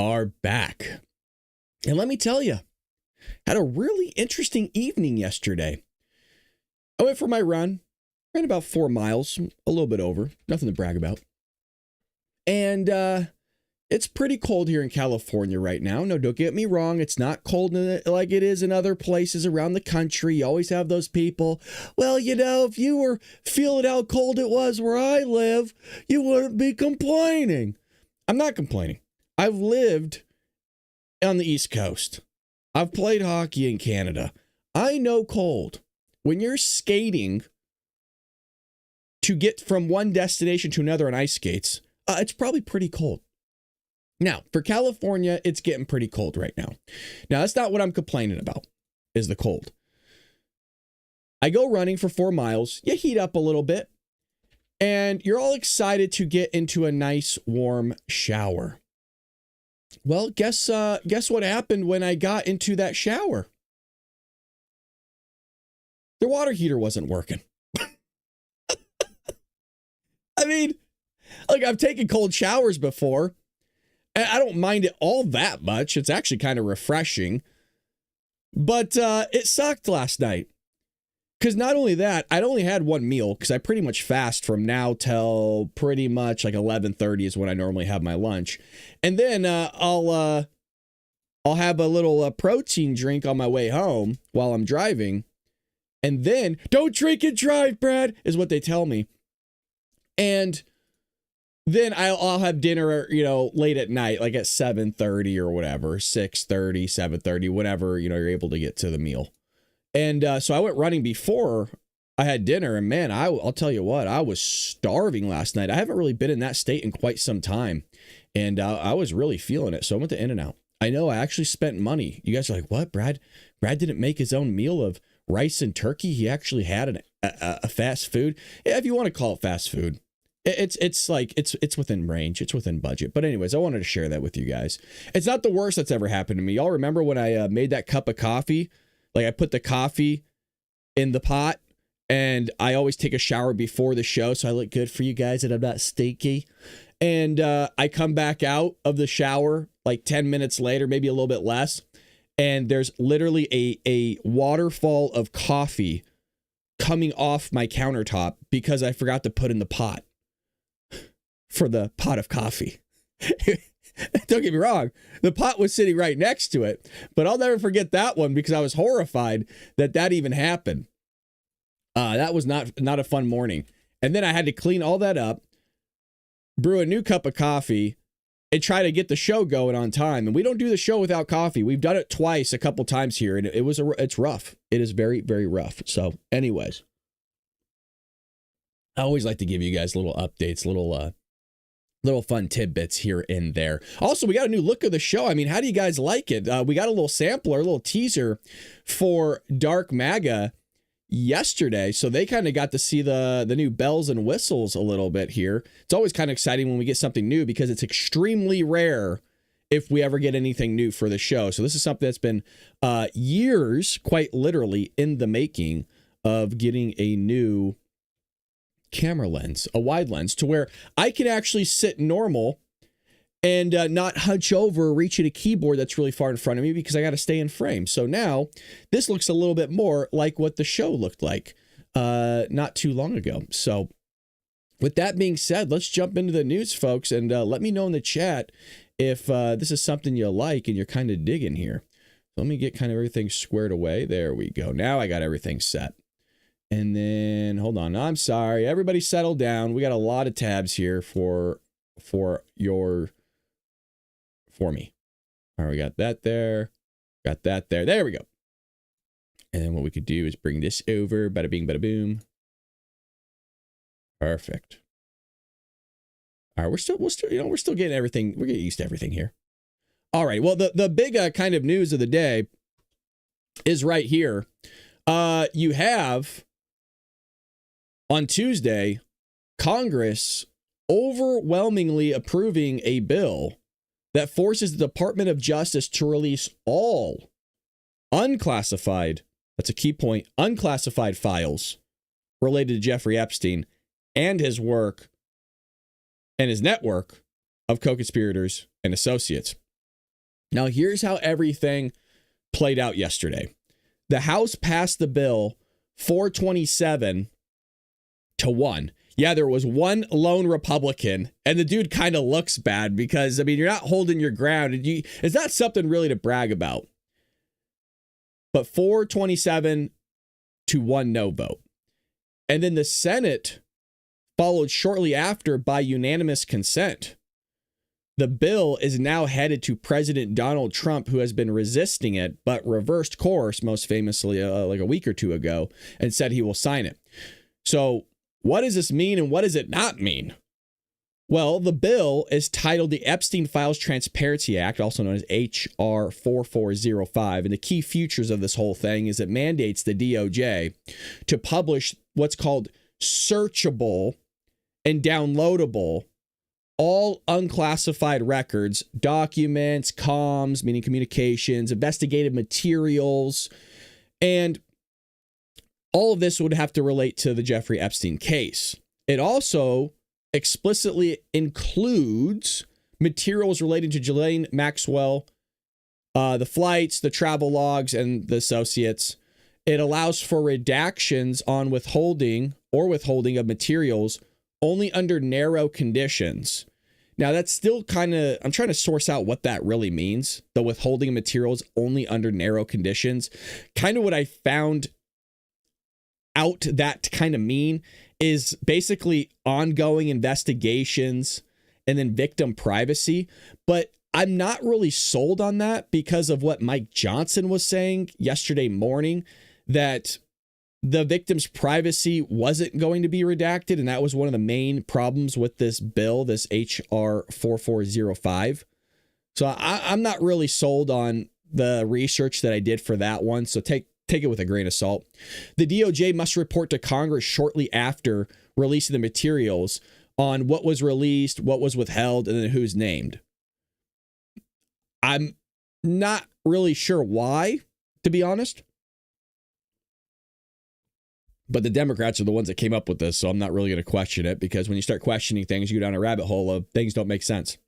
are back. And let me tell you, had a really interesting evening yesterday. I went for my run, ran about 4 miles, a little bit over, nothing to brag about. And it's pretty cold here in California right now. No, don't get me wrong. It's not cold like it is in other places around the country. You always have those people. Well, you know, if you were feeling how cold it was where I live, you wouldn't be complaining. I'm not complaining. I've lived on the East Coast. I've played hockey in Canada. I know cold. When you're skating to get from one destination to another on ice skates, it's probably pretty cold. Now, for California, it's getting pretty cold right now. Now, that's not what I'm complaining about, is the cold. I go running for 4 miles. You heat up a little bit, and you're all excited to get into a nice warm shower. Well, guess what happened when I got into that shower? The water heater wasn't working. I mean, like, I've taken cold showers before, and I don't mind it all that much. It's actually kind of refreshing. But it sucked last night. Because not only that, I'd only had one meal, because I pretty much fast from now till pretty much like 11:30 is when I normally have my lunch. And then I'll have a little protein drink on my way home while I'm driving. And then, don't drink and drive, Brad, is what they tell me. And then I'll have dinner, you know, late at night, like at 7:30 or whatever, 6:30, 7:30, whatever, you know, you're able to get to the meal. And so I went running before I had dinner, and man, I'll tell you what, I was starving last night. I haven't really been in that state in quite some time, and I was really feeling it. So I went to In-N-Out. I know I actually spent money. You guys are like, what, Brad? Brad didn't make his own meal of rice and turkey. He actually had a fast food. Yeah, if you want to call it fast food. It's like it's within range. It's within budget. But anyways, I wanted to share that with you guys. It's not the worst that's ever happened to me. Y'all remember when I made that cup of coffee? Like, I put the coffee in the pot, and I always take a shower before the show, so I look good for you guys and I'm not stinky. And I come back out of the shower like 10 minutes later, maybe a little bit less, and there's literally a waterfall of coffee coming off my countertop because I forgot to put in the pot for the pot of coffee. Don't get me wrong, the pot was sitting right next to it, but I'll never forget that one because I was horrified that even happened. That was not a fun morning. And then I had to clean all that up, brew a new cup of coffee, and try to get the show going on time. And we don't do the show without coffee. We've done it twice, a couple times here, and it's rough. It is very, very rough. So anyways, I always like to give you guys little updates, little fun tidbits here and there. Also, we got a new look of the show. I mean, how do you guys like it? We got a little sampler, a little teaser for Dark MAGA yesterday. So they kind of got to see the new bells and whistles a little bit here. It's always kind of exciting when we get something new because it's extremely rare if we ever get anything new for the show. So this is something that's been years, quite literally, in the making of getting a new camera lens, a wide lens, to where I can actually sit normal and not hunch over reaching a keyboard that's really far in front of me because I got to stay in frame. So now this looks a little bit more like what the show looked like not too long ago. So with that being said, let's jump into the news, folks, and let me know in the chat if this is something you like and you're kind of digging here. Let me get kind of everything squared away. There we go. Now I got everything set. And then, hold on, I'm sorry. Everybody settle down. We got a lot of tabs here for me. All right, we got that there. Got that there. There we go. And then what we could do is bring this over. Bada bing, bada boom. Perfect. All right, we're still getting everything. We're getting used to everything here. All right. Well, the big kind of news of the day is right here. You have on Tuesday, Congress overwhelmingly approving a bill that forces the Department of Justice to release all unclassified, that's a key point, unclassified files related to Jeffrey Epstein and his work and his network of co-conspirators and associates. Now, here's how everything played out yesterday. The House passed the bill 427 to 1. Yeah, there was one lone Republican, and the dude kind of looks bad because, I mean, you're not holding your ground. And it's not something really to brag about. But 427 to 1 no vote. And then the Senate followed shortly after by unanimous consent. The bill is now headed to President Donald Trump, who has been resisting it, but reversed course, most famously like a week or two ago, and said he will sign it. So what does this mean and what does it not mean? Well, the bill is titled the Epstein Files Transparency Act, also known as H.R. 4405. And the key features of this whole thing is it mandates the DOJ to publish what's called searchable and downloadable all unclassified records, documents, comms, meaning communications, investigative materials, and all of this would have to relate to the Jeffrey Epstein case. It also explicitly includes materials relating to Ghislaine Maxwell, the flights, the travel logs, and the associates. It allows for redactions on withholding of materials only under narrow conditions. Now, that's still kind of, I'm trying to source out what that really means. The withholding of materials only under narrow conditions. Kind of what I found out that to kind of mean is basically ongoing investigations and then victim privacy. But I'm not really sold on that because of what Mike Johnson was saying yesterday morning, that the victim's privacy wasn't going to be redacted. And that was one of the main problems with this bill, this H.R. 4405. So I'm not really sold on the research that I did for that one. So take it with a grain of salt. The DOJ must report to Congress shortly after releasing the materials on what was released, what was withheld, and then who's named. I'm not really sure why, to be honest. But the Democrats are the ones that came up with this, so I'm not really going to question it, because when you start questioning things, you go down a rabbit hole of things don't make sense.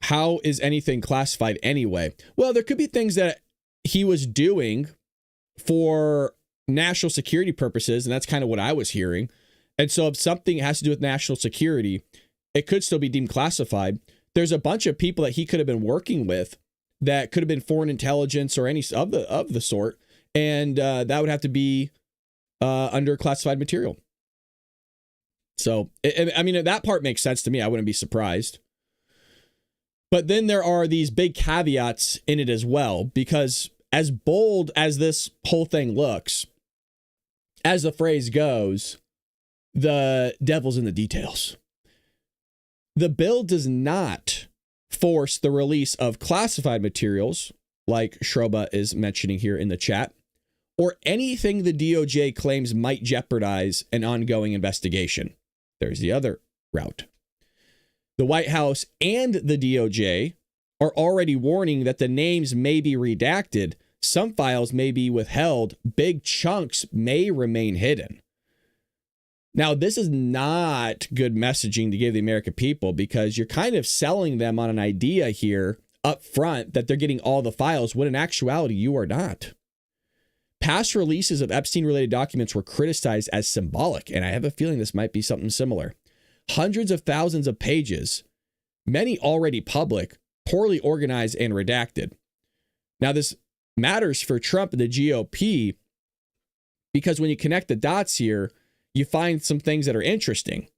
How is anything classified anyway? Well, there could be things that he was doing for national security purposes, and that's kind of what I was hearing. And so if something has to do with national security, it could still be deemed classified. There's a bunch of people that he could have been working with that could have been foreign intelligence or any of the sort, and that would have to be under classified material. So, I mean, that part makes sense to me. I wouldn't be surprised. But then there are these big caveats in it as well, because as bold as this whole thing looks, as the phrase goes, the devil's in the details. The bill does not force the release of classified materials, like Shroba is mentioning here in the chat, or anything the DOJ claims might jeopardize an ongoing investigation. There's the other route. The White House and the DOJ are already warning that the names may be redacted, some files may be withheld, big chunks may remain hidden. Now, this is not good messaging to give the American people, because you're kind of selling them on an idea here up front that they're getting all the files, when in actuality, you are not. Past releases of Epstein-related documents were criticized as symbolic, and I have a feeling this might be something similar. Hundreds of thousands of pages, many already public, poorly organized and redacted. Now, this matters for Trump and the GOP, because when you connect the dots here, you find some things that are interesting.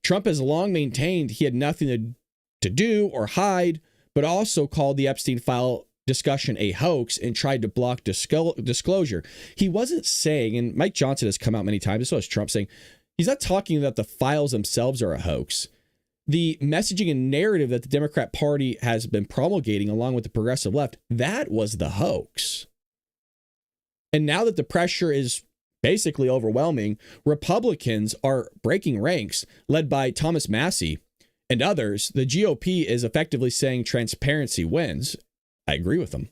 Trump has long maintained he had nothing to do or hide, but also called the Epstein file discussion a hoax and tried to block disclosure. He wasn't saying, and Mike Johnson has come out many times, so is Trump, saying he's not talking that the files themselves are a hoax. The messaging and narrative that the Democrat Party has been promulgating along with the progressive left, that was the hoax. And now that the pressure is basically overwhelming, Republicans are breaking ranks, led by Thomas Massie and others. The GOP is effectively saying transparency wins. I agree with them.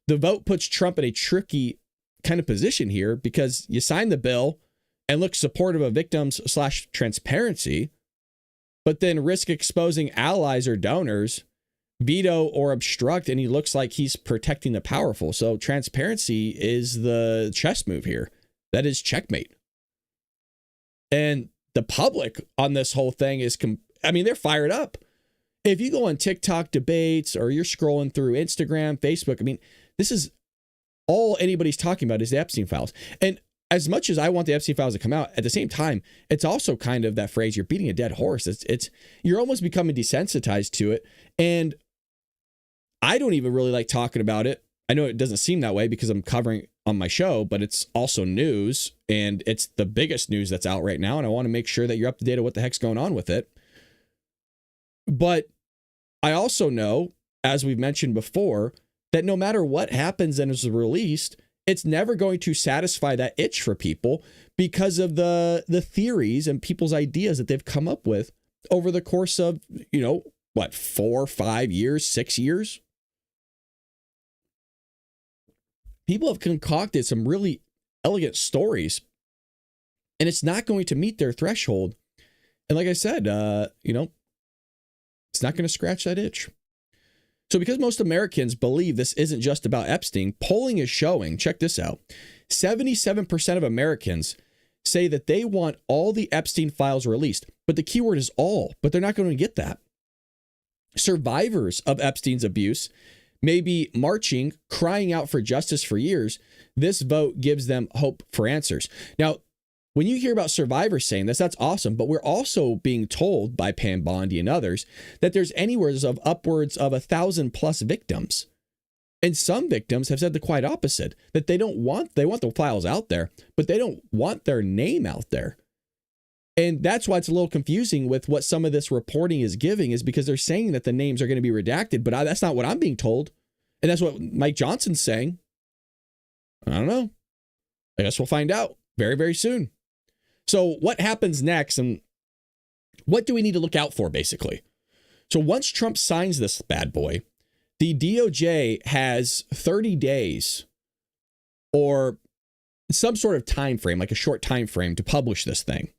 The vote puts Trump in a tricky kind of position here, because you sign the bill and look supportive of victims/transparency, but then risk exposing allies or donors veto or obstruct, and he looks like he's protecting the powerful. So transparency is the chess move here. That is checkmate. And the public on this whole thing is, they're fired up. If you go on TikTok debates or you're scrolling through Instagram, Facebook, this is all anybody's talking about is the Epstein files. And as much as I want the Epstein files to come out, at the same time, it's also kind of that phrase, you're beating a dead horse. It's you're almost becoming desensitized to it. And I don't even really like talking about it. I know it doesn't seem that way because I'm covering on my show, but it's also news, and it's the biggest news that's out right now. And I want to make sure that you're up to date on what the heck's going on with it. But I also know, as we've mentioned before, that no matter what happens and is released, it's never going to satisfy that itch for people because of the theories and people's ideas that they've come up with over the course of, 4, 5 years, 6 years. People have concocted some really elegant stories, and it's not going to meet their threshold. And like I said, it's not going to scratch that itch. So because most Americans believe this isn't just about Epstein, polling is showing, check this out, 77% of Americans say that they want all the Epstein files released, but the keyword is all, but they're not going to get that. Survivors of Epstein's abuse may be marching, crying out for justice for years. This vote gives them hope for answers. Now, when you hear about survivors saying this, that's awesome. But we're also being told by Pam Bondi and others that there's anywhere of upwards of 1,000+ victims. And some victims have said the quite opposite, that they want the files out there, but they don't want their name out there. And that's why it's a little confusing with what some of this reporting is giving, is because they're saying that the names are going to be redacted, but that's not what I'm being told. And that's what Mike Johnson's saying. I don't know. I guess we'll find out very, very soon. So what happens next, and what do we need to look out for, basically? So once Trump signs this bad boy, the DOJ has 30 days or some sort of time frame, like a short time frame, to publish this thing.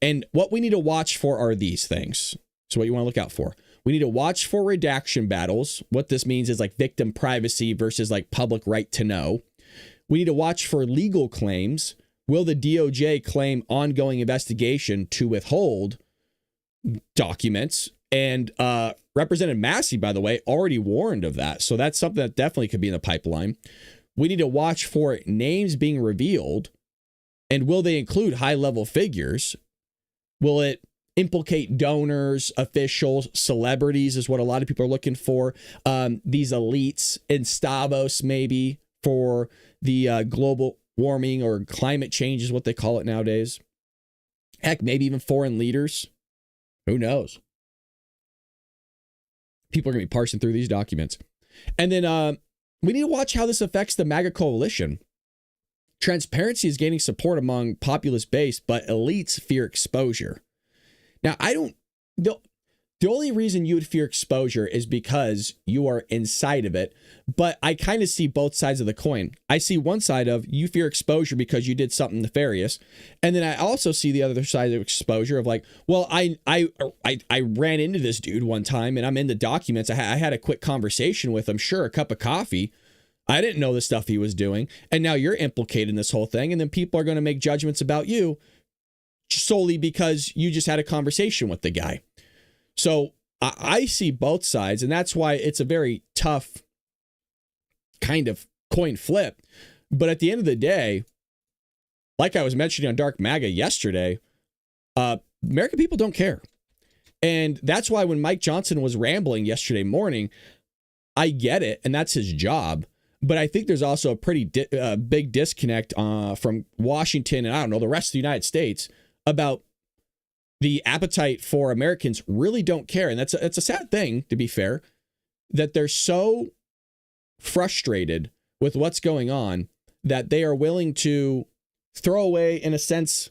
And what we need to watch for are these things. So what you want to look out for. We need to watch for redaction battles. What this means is like victim privacy versus like public right to know. We need to watch for legal claims. Will the DOJ claim ongoing investigation to withhold documents? And Representative Massey, by the way, already warned of that. So that's something that definitely could be in the pipeline. We need to watch for names being revealed. And will they include high-level figures? Will it implicate donors, officials, celebrities is what a lot of people are looking for. These elites in Stavos, maybe, for the global warming or climate change is what they call it nowadays. Heck, maybe even foreign leaders. Who knows? People are going to be parsing through these documents. And then we need to watch how this affects the MAGA coalition. Transparency is gaining support among populist base, but elites fear exposure. Now, the only reason you would fear exposure is because you are inside of it. But I kind of see both sides of the coin. I see one side of you fear exposure because you did something nefarious. And then I also see the other side of exposure of like, well, I ran into this dude one time and I'm in the documents. I had a quick conversation with him. Sure, a cup of coffee. I didn't know the stuff he was doing. And now you're implicated in this whole thing. And then people are going to make judgments about you solely because you just had a conversation with the guy. So I see both sides. And that's why it's a very tough kind of coin flip. But at the end of the day, like I was mentioning on Dark MAGA yesterday, American people don't care. And that's why when Mike Johnson was rambling yesterday morning, I get it. And that's his job. But I think there's also a pretty big disconnect from Washington and I don't know, the rest of the United States about the appetite for Americans really don't care. And that's a sad thing, to be fair, that they're so frustrated with what's going on that they are willing to throw away, in a sense,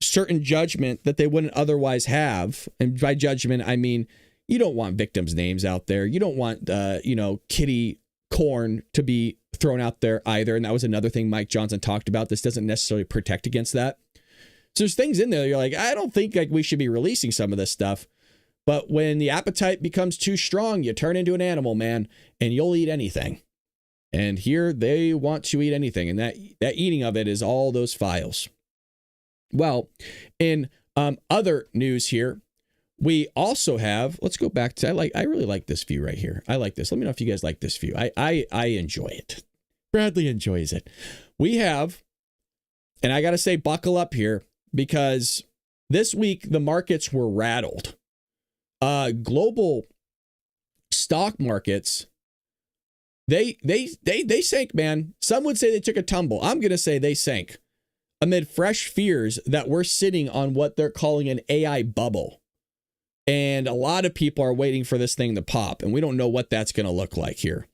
certain judgment that they wouldn't otherwise have. And by judgment, I mean, you don't want victims' names out there. You don't want, Kitty Corn to be thrown out there either. And that was another thing Mike Johnson talked about. This doesn't necessarily protect against that. So there's things in there you're like, I don't think like we should be releasing some of this stuff. But when the appetite becomes too strong, you turn into an animal, man, and you'll eat anything. And here they want to eat anything. And that eating of it is all those files. Well, in other news here, we also have, let's go back to, I really like this view right here. I like this. Let me know if you guys like this view. I enjoy it. Bradley enjoys it. We have, and I got to say, buckle up here, because this week the markets were rattled. Global stock markets, they sank, man. Some would say they took a tumble. I'm going to say they sank amid fresh fears that we're sitting on what they're calling an AI bubble. And a lot of people are waiting for this thing to pop, and we don't know what that's going to look like here.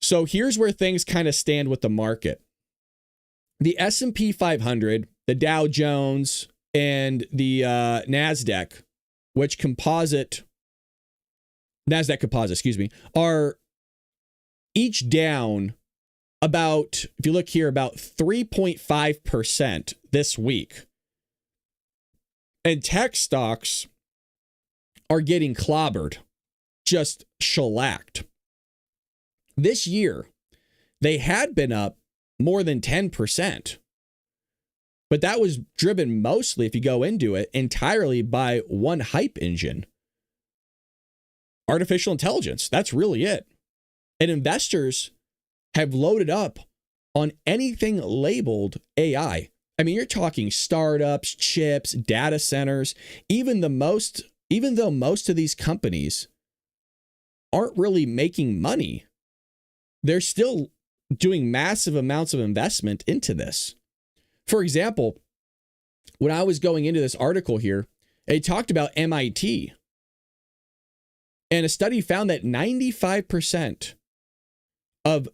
So here's where things kind of stand with the market. The S&P 500, the Dow Jones, and the NASDAQ, which NASDAQ composite, are each down about, if you look here, about 3.5% this week. And tech stocks are getting clobbered, just shellacked. This year, they had been up more than 10%. But that was driven mostly, if you go into it, entirely by one hype engine. Artificial intelligence. That's really it. And investors have loaded up on anything labeled AI. I mean, you're talking startups, chips, data centers, even though most of these companies aren't really making money, they're still doing massive amounts of investment into this. For example, when I was going into this article here, it talked about MIT. And a study found that 95% of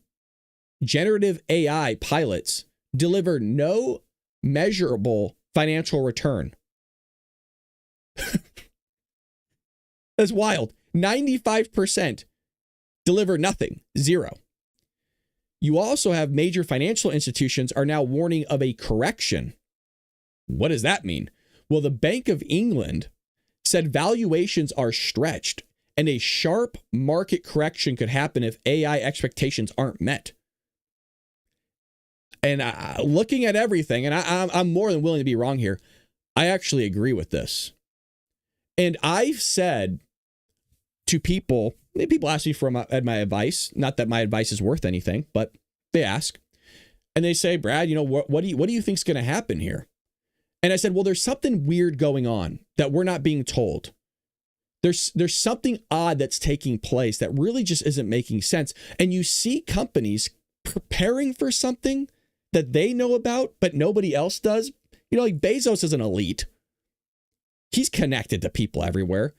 generative AI pilots deliver no measurable financial return. That's wild. 95% deliver nothing, zero. You also have major financial institutions are now warning of a correction. What does that mean? Well, the Bank of England said valuations are stretched and a sharp market correction could happen if AI expectations aren't met. And looking at everything, and I'm more than willing to be wrong here, I actually agree with this. And I've said to people ask me for my advice, not that my advice is worth anything, but they ask, and they say, Brad, what do you think's going to happen here? And I said, well, there's something weird going on that we're not being told. There's something odd that's taking place that really just isn't making sense. And you see companies preparing for something that they know about, but nobody else does. Like Bezos is an elite. He's connected to people everywhere.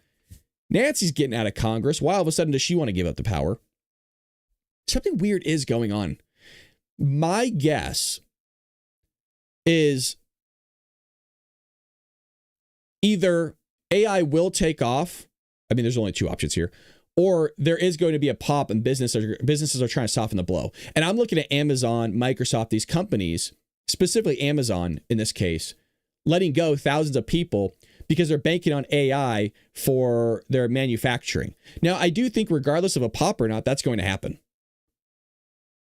Nancy's getting out of Congress. Why all of a sudden does she want to give up the power? Something weird is going on. My guess is either AI will take off. I mean, there's only two options here. Or there is going to be a pop and businesses are trying to soften the blow. And I'm looking at Amazon, Microsoft, these companies, specifically Amazon in this case, letting go thousands of people because they're banking on AI for their manufacturing. Now, I do think regardless of a pop or not, that's going to happen.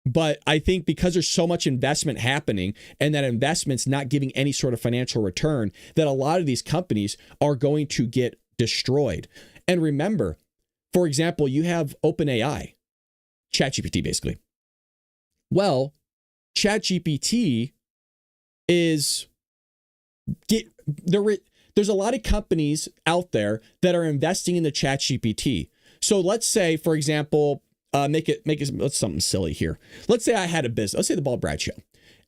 But I think because there's so much investment happening and that investment's not giving any sort of financial return, that a lot of these companies are going to get destroyed. And remember, for example, you have OpenAI, ChatGPT basically. Well, ChatGPT is there's a lot of companies out there that are investing in the ChatGPT. So let's say, for example, let's something silly here. Let's say I had a business. Let's say the Bald Brad Show,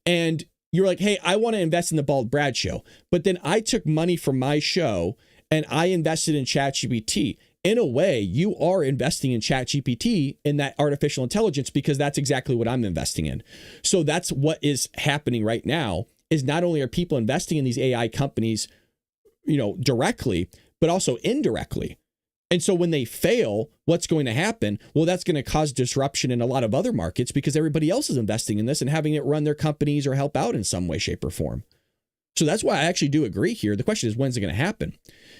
and you're like, hey, I want to invest in the Bald Brad Show, but then I took money from my show and I invested in ChatGPT. In a way, you are investing in ChatGPT, in that artificial intelligence, because that's exactly what I'm investing in. So that's what is happening right now, is not only are people investing in these AI companies, directly, but also indirectly. And so when they fail, what's going to happen? Well, that's going to cause disruption in a lot of other markets because everybody else is investing in this and having it run their companies or help out in some way, shape, or form. So that's why I actually do agree here. The question is, when's it going to happen?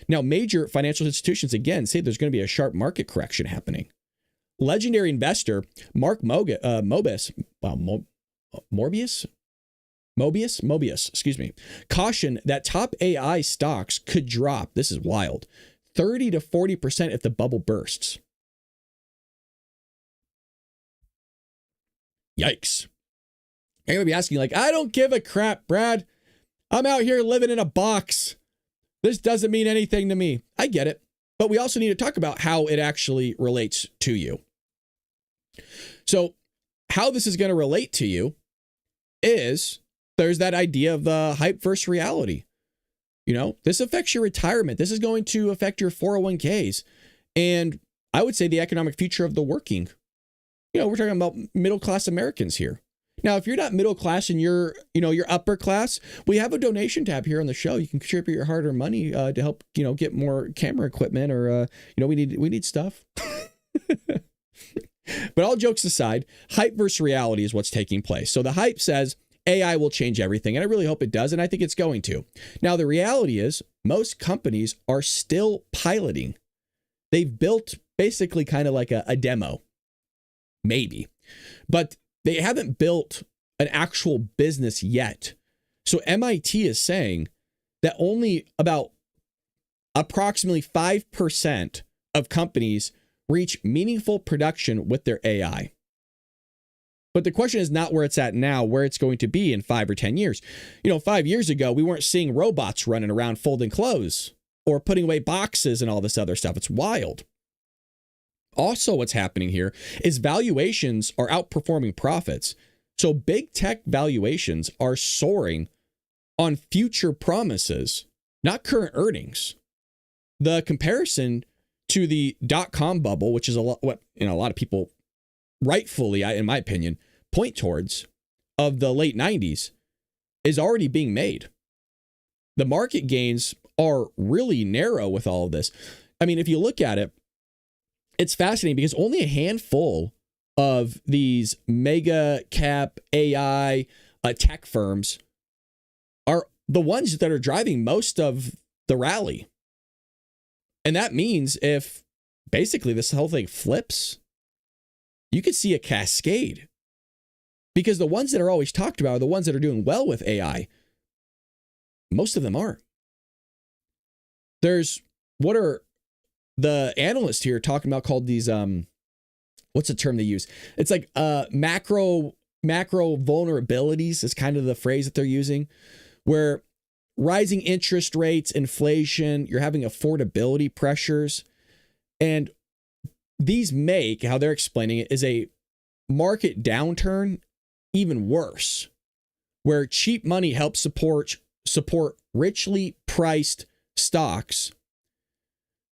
Now, major financial institutions, again, say there's going to be a sharp market correction happening. Legendary investor Mark Mobius, cautioned that top AI stocks could drop, this is wild, 30 to 40% if the bubble bursts. Yikes. You're going to be asking, like, I don't give a crap, Brad. I'm out here living in a box. This doesn't mean anything to me. I get it. But we also need to talk about how it actually relates to you. So how this is going to relate to you is there's that idea of the hype versus reality. You know, this affects your retirement. This is going to affect your 401ks. And I would say the economic future of the working. You know, we're talking about middle-class Americans here. Now, if you're not middle class and you're upper class, we have a donation tab here on the show. You can contribute your hard-earned money to help, get more camera equipment or, we need stuff. But all jokes aside, hype versus reality is what's taking place. So the hype says AI will change everything, and I really hope it does, and I think it's going to. Now, the reality is most companies are still piloting. They've built basically kind of like a demo, maybe, but they haven't built an actual business yet. So MIT is saying that only about approximately 5% of companies reach meaningful production with their AI. But the question is not where it's at now, where it's going to be in 5 or 10 years. 5 years ago, we weren't seeing robots running around folding clothes or putting away boxes and all this other stuff. It's wild. Also, what's happening here is valuations are outperforming profits. So big tech valuations are soaring on future promises, not current earnings. The comparison to the dot-com bubble, which is a lot of people rightfully, in my opinion, point towards, of the late 90s, is already being made. The market gains are really narrow with all of this. I mean, if you look at it, it's fascinating because only a handful of these mega cap AI tech firms are the ones that are driving most of the rally. And that means if basically this whole thing flips, you could see a cascade, because the ones that are always talked about are the ones that are doing well with AI. Most of them aren't. There's what are the analysts here talking about called these, what's the term they use? It's like macro vulnerabilities is kind of the phrase that they're using, where rising interest rates, inflation, you're having affordability pressures. And these make, how they're explaining it, is a market downturn even worse, where cheap money helps support richly priced stocks.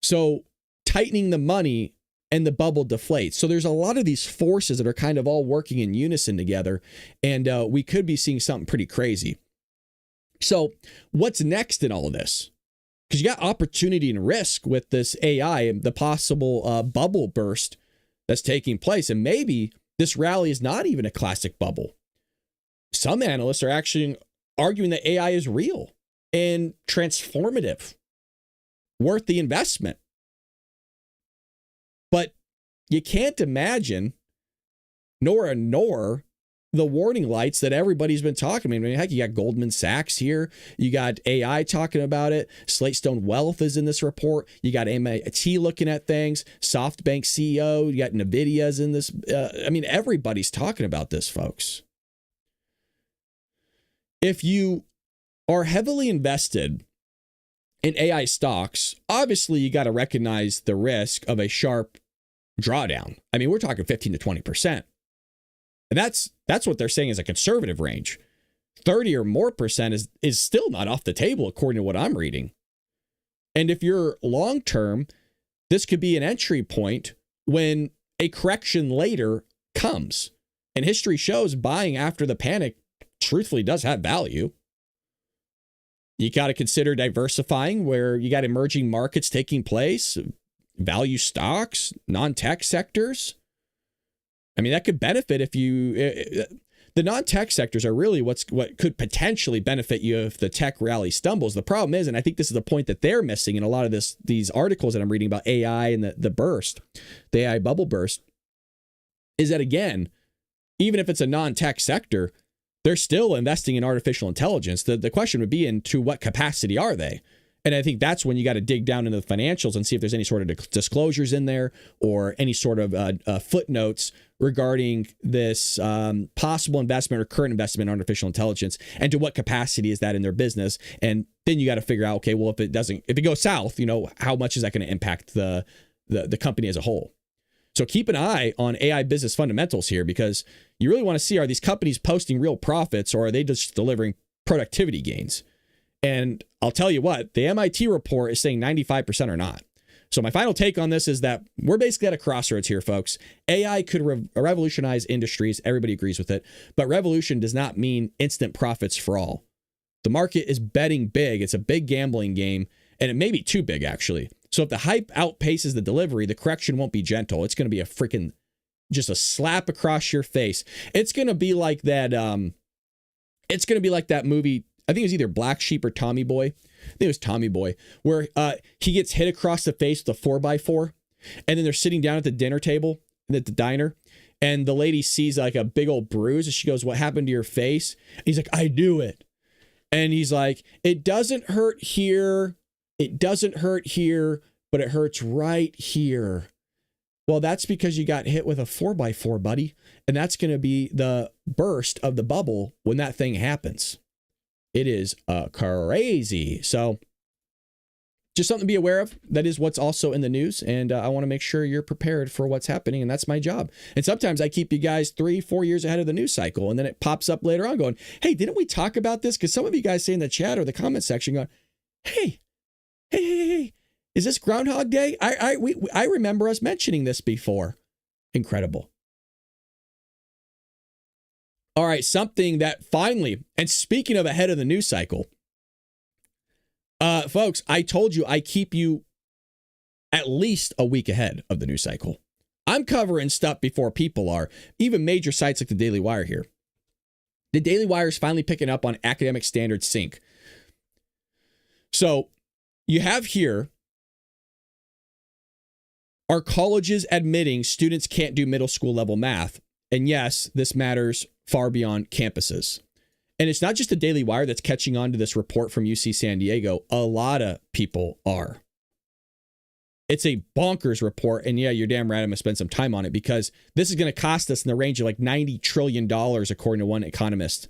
So tightening the money and the bubble deflates. So there's a lot of these forces that are kind of all working in unison together, and we could be seeing something pretty crazy. So what's next in all of this? Because you got opportunity and risk with this AI and the possible bubble burst that's taking place. And maybe this rally is not even a classic bubble. Some analysts are actually arguing that AI is real and transformative, worth the investment. But you can't imagine nor ignore the warning lights that everybody's been talking about. I mean, heck, you got Goldman Sachs here. You got AI talking about it. Slate Stone Wealth is in this report. You got MIT looking at things. SoftBank CEO. You got NVIDIA's in this. Everybody's talking about this, folks. If you are heavily invested in AI stocks, obviously you got to recognize the risk of a sharp drawdown. I mean, we're talking 15 to 20%. And that's what they're saying is a conservative range. 30 or more percent is still not off the table, according to what I'm reading. And if you're long term, this could be an entry point when a correction later comes. And history shows buying after the panic truthfully does have value. You got to consider diversifying where you got emerging markets taking place, value stocks, non-tech sectors. I mean, that could benefit if you, The non-tech sectors are really what could potentially benefit you if the tech rally stumbles. The problem is, and I think this is the point that they're missing in a lot of these articles that I'm reading about AI and the burst, the AI bubble burst, is that, again, even if it's a non-tech sector, they're still investing in artificial intelligence. The question would be, to what capacity are they? And I think that's when you got to dig down into the financials and see if there's any sort of disclosures in there or any sort of footnotes regarding this possible investment or current investment in artificial intelligence, and to what capacity is that in their business. And then you got to figure out, okay, well, if it goes south, how much is that going to impact the company as a whole? So keep an eye on AI business fundamentals here, because you really want to see, are these companies posting real profits, or are they just delivering productivity gains? And I'll tell you what, the MIT report is saying 95% are not. So my final take on this is that we're basically at a crossroads here, folks. AI could revolutionize industries. Everybody agrees with it. But revolution does not mean instant profits for all. The market is betting big. It's a big gambling game, and it may be too big, actually. So if the hype outpaces the delivery, the correction won't be gentle. It's going to be just a slap across your face. It's going to be like that. It's going to be like that movie. I think it was either Black Sheep or Tommy Boy. I think it was Tommy Boy, where he gets hit across the face with a 4x4, and then they're sitting down at the dinner table at the diner, and the lady sees like a big old bruise, and she goes, "What happened to your face?" And he's like, "I knew it." And he's like, "It doesn't hurt here. It doesn't hurt here, but it hurts right here." Well, that's because you got hit with a 4x4, buddy. And that's going to be the burst of the bubble when that thing happens. It is crazy. So just something to be aware of. That is what's also in the news. And I want to make sure you're prepared for what's happening. And that's my job. And sometimes I keep you guys 3-4 years ahead of the news cycle. And then it pops up later on going, "Hey, didn't we talk about this?" Because some of you guys say in the chat or the comment section going, hey, is this Groundhog Day? I remember us mentioning this before. Incredible. All right, something that finally, and speaking of ahead of the news cycle, folks, I told you I keep you at least a week ahead of the news cycle. I'm covering stuff before people are, even major sites like the Daily Wire here. The Daily Wire is finally picking up on academic standards sync. So you have here, are colleges admitting students can't do middle school level math? And yes, this matters far beyond campuses. And it's not just the Daily Wire that's catching on to this report from UC San Diego. A lot of people are. It's a bonkers report. And yeah, you're damn right I'm going to spend some time on it, because this is going to cost us in the range of like $90 trillion, according to one economist,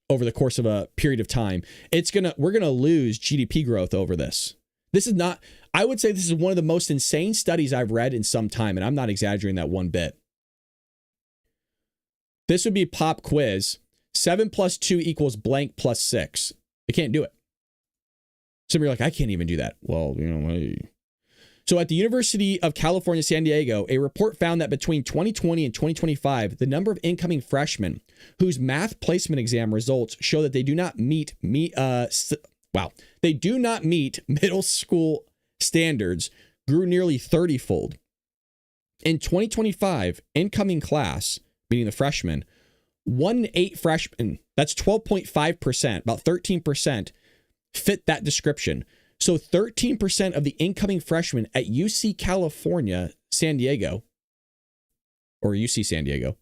over the course of a period of time. We're going to lose GDP growth over this. This is not, I would say this is one of the most insane studies I've read in some time. And I'm not exaggerating that one bit. This would be pop quiz. 7 + 2 = blank + 6. You can't do it. Some of you are like, I can't even do that. Well, So at the University of California, San Diego, a report found that between 2020 and 2025, the number of incoming freshmen whose math placement exam results show that they do not meet middle school standards grew nearly 30-fold. In 2025, incoming class, meaning the freshmen, 1 in 8 freshmen, that's 12.5%, about 13%, fit that description. So 13% of the incoming freshmen at UC California, San Diego, or UC San Diego,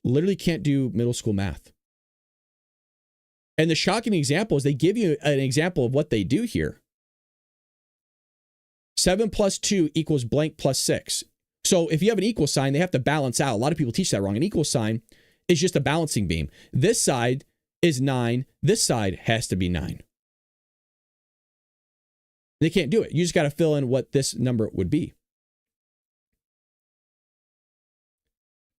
literally can't do middle school math. And the shocking example is they give you an example of what they do here. 7 + 2 = blank + 6. So if you have an equal sign, they have to balance out. A lot of people teach that wrong. An equal sign is just a balancing beam. This side is 9. This side has to be 9. They can't do it. You just got to fill in what this number would be.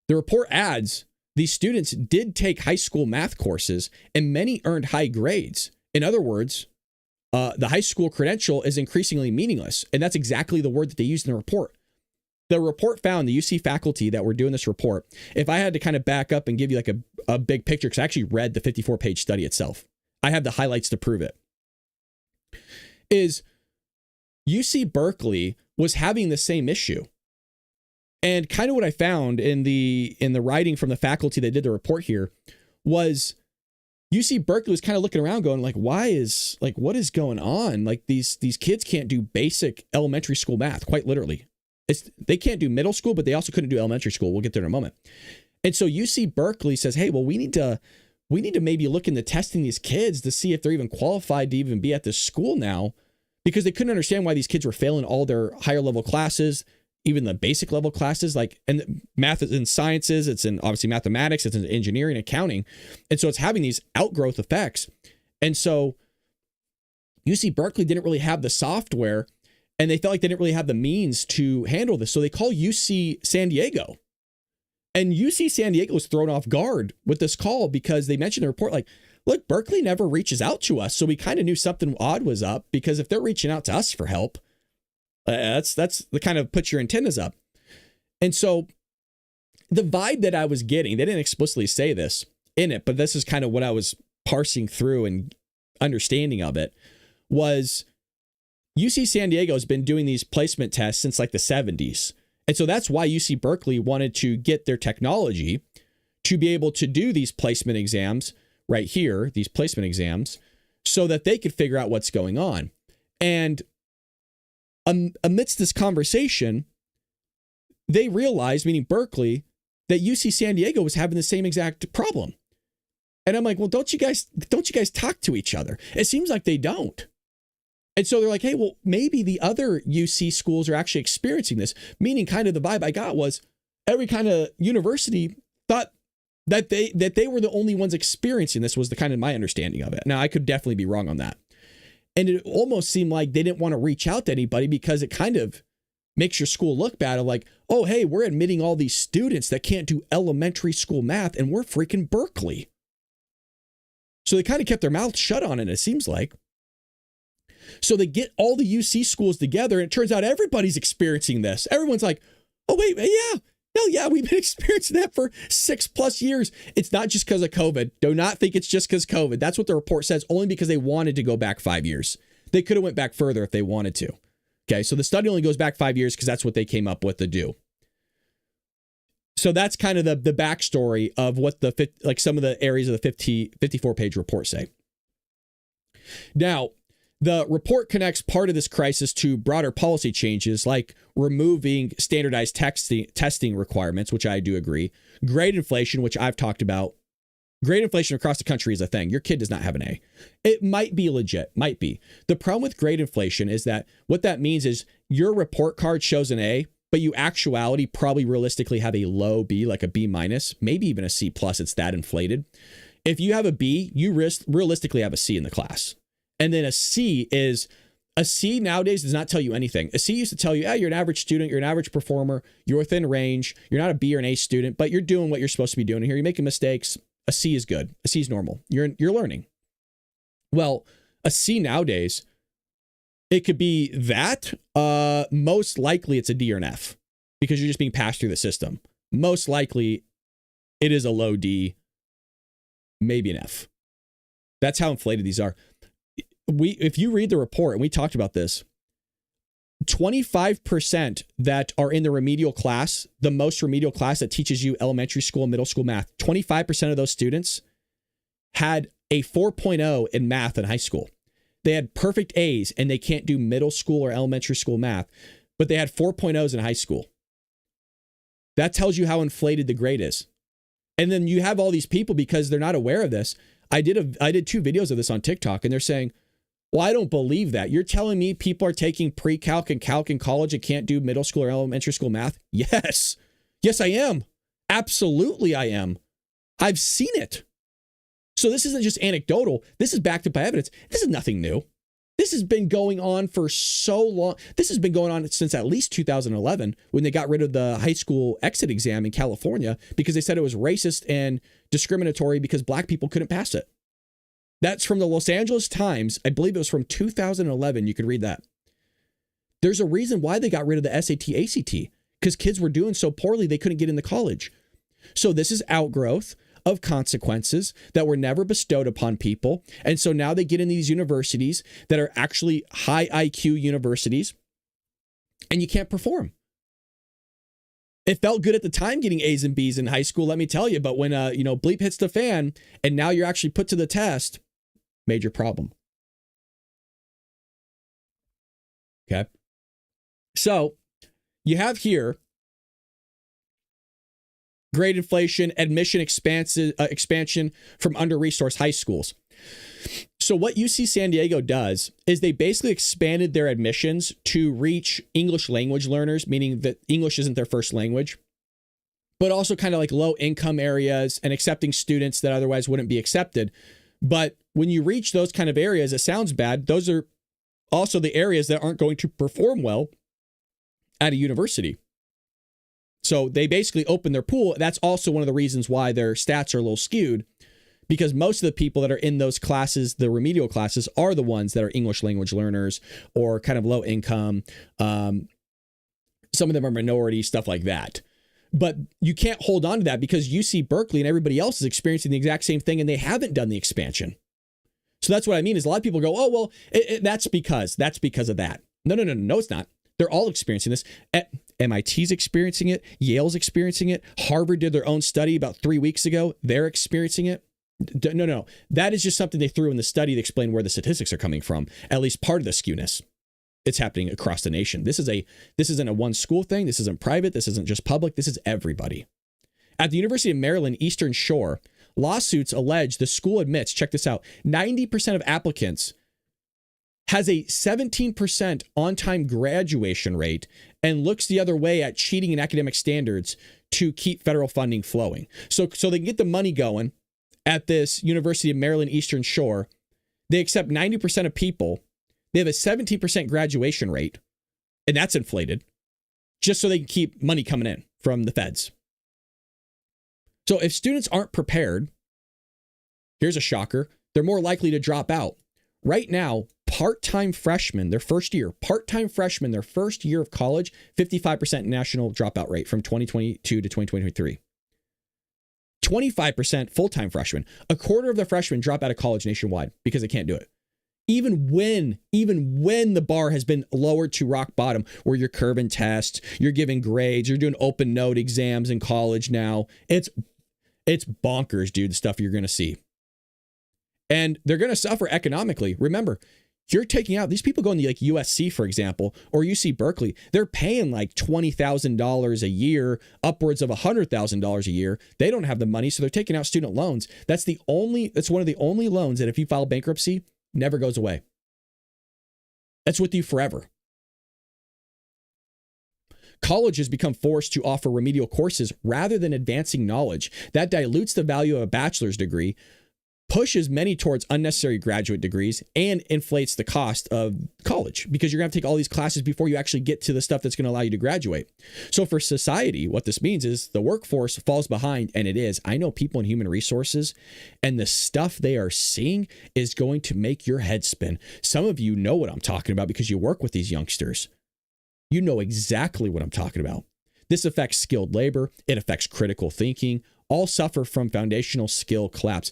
The report adds, these students did take high school math courses, and many earned high grades. In other words, the high school credential is increasingly meaningless. And that's exactly the word that they used in the report. The report found, the UC faculty that were doing this report, if I had to kind of back up and give you like a big picture, because I actually read the 54-page study itself. I have the highlights to prove it. Is UC Berkeley was having the same issue. And kind of what I found in the writing from the faculty that did the report here was UC Berkeley was kind of looking around going like, what is going on? Like these kids can't do basic elementary school math, quite literally. They can't do middle school, but they also couldn't do elementary school. We'll get there in a moment. And so UC Berkeley says, hey, well, we need to maybe look into testing these kids to see if they're even qualified to even be at this school now, because they couldn't understand why these kids were failing all their higher level classes, even the basic level classes, and math is in sciences, it's in obviously mathematics, it's in engineering, accounting. And so it's having these outgrowth effects. And so UC Berkeley didn't really have the software, and they felt like they didn't really have the means to handle this. So they call UC San Diego. And UC San Diego was thrown off guard with this call because they mentioned in the report, like, look, Berkeley never reaches out to us. So we kind of knew something odd was up, because if they're reaching out to us for help, that's the kind of put your antennas up. And so the vibe that I was getting, they didn't explicitly say this in it, but this is kind of what I was parsing through and understanding of it, was UC San Diego has been doing these placement tests since like the 70s. And so that's why UC Berkeley wanted to get their technology to be able to do these placement exams right here, these placement exams, so that they could figure out what's going on. And amidst this conversation, they realized, meaning Berkeley, that UC San Diego was having the same exact problem. And I'm like, well, don't you guys talk to each other? It seems like they don't. And so they're like, hey, well, maybe the other UC schools are actually experiencing this, meaning kind of the vibe I got was every kind of university thought that they were the only ones experiencing this, was the kind of my understanding of it. Now, I could definitely be wrong on that. And it almost seemed like they didn't want to reach out to anybody because it kind of makes your school look bad, of like, oh, hey, we're admitting all these students that can't do elementary school math, and we're freaking Berkeley. So they kind of kept their mouths shut on it, it seems like. So they get all the UC schools together, and it turns out everybody's experiencing this. Everyone's like, oh, wait, yeah. Hell yeah, we've been experiencing that for 6+ years. It's not just because of COVID. Do not think it's just because COVID. That's what the report says, only because they wanted to go back 5 years. They could have went back further if they wanted to. Okay, so the study only goes back 5 years because that's what they came up with to do. So that's kind of the backstory of what some of the areas of the 54-page report say. Now, the report connects part of this crisis to broader policy changes, like removing standardized testing requirements, which I do agree. Grade inflation, which I've talked about. Grade inflation across the country is a thing. Your kid does not have an A. It might be legit, might be. The problem with grade inflation is that what that means is your report card shows an A, but you actuality probably realistically have a low B, like a B minus, maybe even a C plus. It's that inflated. If you have a B, you realistically have a C in the class. And then a C nowadays does not tell you anything. A C used to tell you, you're an average student, you're an average performer, you're within range, you're not a B or an A student, but you're doing what you're supposed to be doing here. You're making mistakes. A C is good. A C is normal. You're learning. Well, a C nowadays, it could be that. Most likely it's a D or an F, because you're just being passed through the system. Most likely it is a low D, maybe an F. That's how inflated these are. If you read the report, and we talked about this, 25% that are in the remedial class, the most remedial class that teaches you elementary school and middle school math, 25% of those students had a 4.0 in math in high school. They had perfect A's, and they can't do middle school or elementary school math, but they had 4.0s in high school. That tells you how inflated the grade is. And then you have all these people, because they're not aware of this. I did 2 videos of this on TikTok, and they're saying, well, I don't believe that. You're telling me people are taking pre-calc and calc in college and can't do middle school or elementary school math? Yes. Yes, I am. Absolutely, I am. I've seen it. So this isn't just anecdotal. This is backed up by evidence. This is nothing new. This has been going on for so long. This has been going on since at least 2011, when they got rid of the high school exit exam in California, because they said it was racist and discriminatory because black people couldn't pass it. That's from the Los Angeles Times. I believe it was from 2011. You could read that. There's a reason why they got rid of the SAT, ACT, because kids were doing so poorly they couldn't get into college. So this is outgrowth of consequences that were never bestowed upon people. And so now they get in these universities that are actually high IQ universities, and you can't perform. It felt good at the time getting A's and B's in high school, let me tell you. But when, bleep hits the fan and now you're actually put to the test, major problem. Okay. So you have here grade inflation, admission expansion from under-resourced high schools. So what UC San Diego does is they basically expanded their admissions to reach English language learners, meaning that English isn't their first language, but also kind of like low income areas and accepting students that otherwise wouldn't be accepted. But when you reach those kind of areas, it sounds bad. Those are also the areas that aren't going to perform well at a university. So they basically open their pool. That's also one of the reasons why their stats are a little skewed, because most of the people that are in those classes, the remedial classes, are the ones that are English language learners or kind of low income. Some of them are minority, stuff like that. But you can't hold on to that because UC Berkeley and everybody else is experiencing the exact same thing and they haven't done the expansion. So that's what I mean is a lot of people go, oh, well, that's because of that. No, it's not. They're all experiencing this. MIT's experiencing it. Yale's experiencing it. Harvard did their own study about 3 weeks ago. They're experiencing it. No. That is just something they threw in the study to explain where the statistics are coming from. At least part of the skewness. It's happening across the nation. This isn't a one school thing. This isn't private. This isn't just public. This is everybody. At the University of Maryland, Eastern Shore, lawsuits allege the school admits, check this out, 90% of applicants has a 17% on-time graduation rate and looks the other way at cheating in academic standards to keep federal funding flowing. So they can get the money going at this University of Maryland Eastern Shore. They accept 90% of people. They have a 17% graduation rate, and that's inflated, just so they can keep money coming in from the feds. So if students aren't prepared, here's a shocker, they're more likely to drop out. Right now, part-time freshmen, their first year of college, 55% national dropout rate from 2022 to 2023. 25% full-time freshmen. A quarter of the freshmen drop out of college nationwide because they can't do it. Even when the bar has been lowered to rock bottom, where you're curving tests, you're giving grades, you're doing open note exams in college now, it's bonkers, dude, the stuff you're going to see. And they're going to suffer economically. Remember, you're taking out these people going to like USC, for example, or UC Berkeley. They're paying like $20,000 a year, upwards of $100,000 a year. They don't have the money, so they're taking out student loans. That's one of the only loans that if you file bankruptcy, never goes away. That's with you forever. College has become forced to offer remedial courses rather than advancing knowledge. That dilutes the value of a bachelor's degree, pushes many towards unnecessary graduate degrees, and inflates the cost of college because you're going to have to take all these classes before you actually get to the stuff that's going to allow you to graduate. So for society, what this means is the workforce falls behind, and it is. I know people in human resources, and the stuff they are seeing is going to make your head spin. Some of you know what I'm talking about because you work with these youngsters. You know exactly what I'm talking about. This affects skilled labor. It affects critical thinking. All suffer from foundational skill collapse.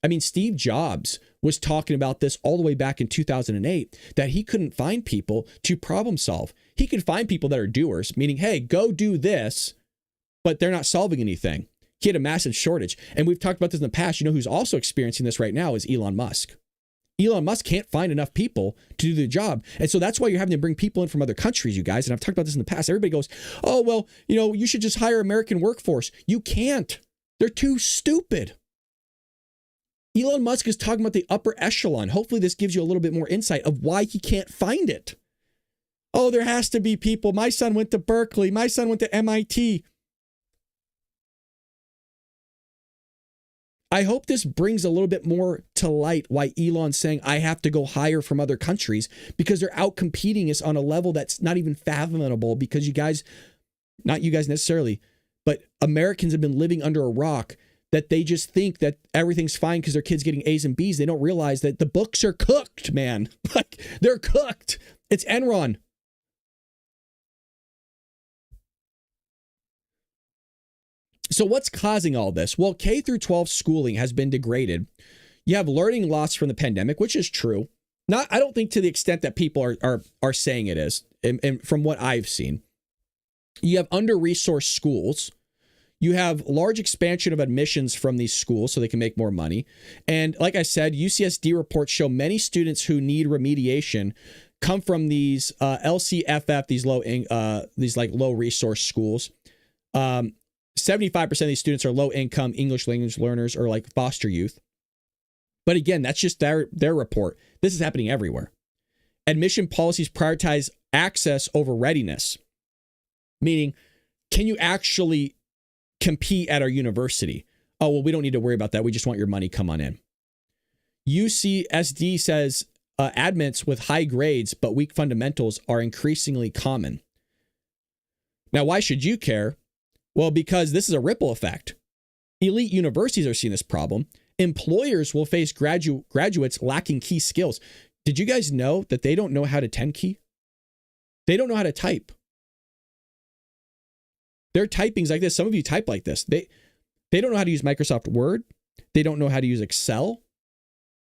I mean, Steve Jobs was talking about this all the way back in 2008, that he couldn't find people to problem solve. He could find people that are doers, meaning, hey, go do this, but they're not solving anything. He had a massive shortage. And we've talked about this in the past. You know who's also experiencing this right now is Elon Musk. Elon Musk can't find enough people to do the job. And so that's why you're having to bring people in from other countries, you guys. And I've talked about this in the past. Everybody goes, oh, well, you should just hire American workforce. You can't. They're too stupid. Elon Musk is talking about the upper echelon. Hopefully this gives you a little bit more insight of why he can't find it. Oh, there has to be people. My son went to Berkeley. My son went to MIT. I hope this brings a little bit more to light why Elon's saying I have to go hire from other countries, because they're out competing us on a level that's not even fathomable, because you guys, not you guys necessarily, but Americans have been living under a rock that they just think that everything's fine because their kids getting A's and B's. They don't realize that the books are cooked, man. Like, they're cooked. It's Enron. So what's causing all this? Well, K through 12 schooling has been degraded. You have learning loss from the pandemic, which is true. I don't think to the extent that people are saying it is, and from what I've seen. You have under-resourced schools. You have large expansion of admissions from these schools so they can make more money. And like I said, UCSD reports show many students who need remediation come from these LCFF, these low resource schools. 75% of these students are low income English language learners or like foster youth. But again, that's just their report. This is happening everywhere. Admission policies prioritize access over readiness, meaning, can you actually compete at our university? Oh, well, we don't need to worry about that. We just want your money. Come on in. UCSD says admits with high grades but weak fundamentals are increasingly common. Now, why should you care? Well, because this is a ripple effect. Elite universities are seeing this problem. Employers will face graduates lacking key skills. Did you guys know that they don't know how to 10 key? They don't know how to type. Their typing's like this. Some of you type like this. They don't know how to use Microsoft Word. They don't know how to use Excel.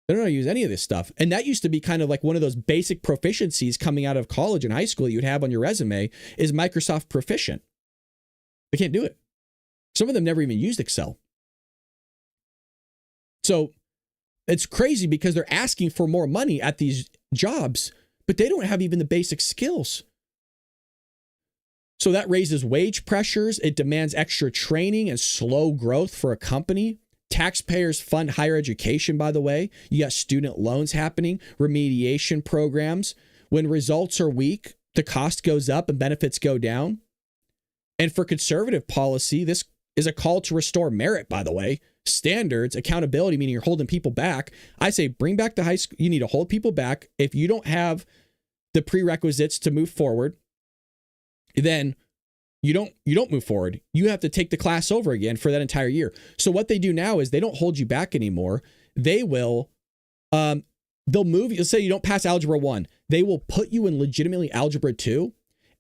They don't know how to use any of this stuff. And that used to be kind of like one of those basic proficiencies coming out of college and high school that you'd have on your resume is Microsoft Proficient. They can't do it. Some of them never even used Excel. So it's crazy because they're asking for more money at these jobs, but they don't have even the basic skills. So that raises wage pressures. It demands extra training and slow growth for a company. Taxpayers fund higher education, by the way. You got student loans happening, remediation programs. When results are weak, the cost goes up and benefits go down. And for conservative policy, this is a call to restore merit, by the way. Standards, accountability, meaning you're holding people back. I say bring back the high school. You need to hold people back. If you don't have the prerequisites to move forward, then you don't move forward. You have to take the class over again for that entire year. So what they do now is they don't hold you back anymore. They'll move you. Let's say you don't pass Algebra 1. They will put you in legitimately Algebra 2.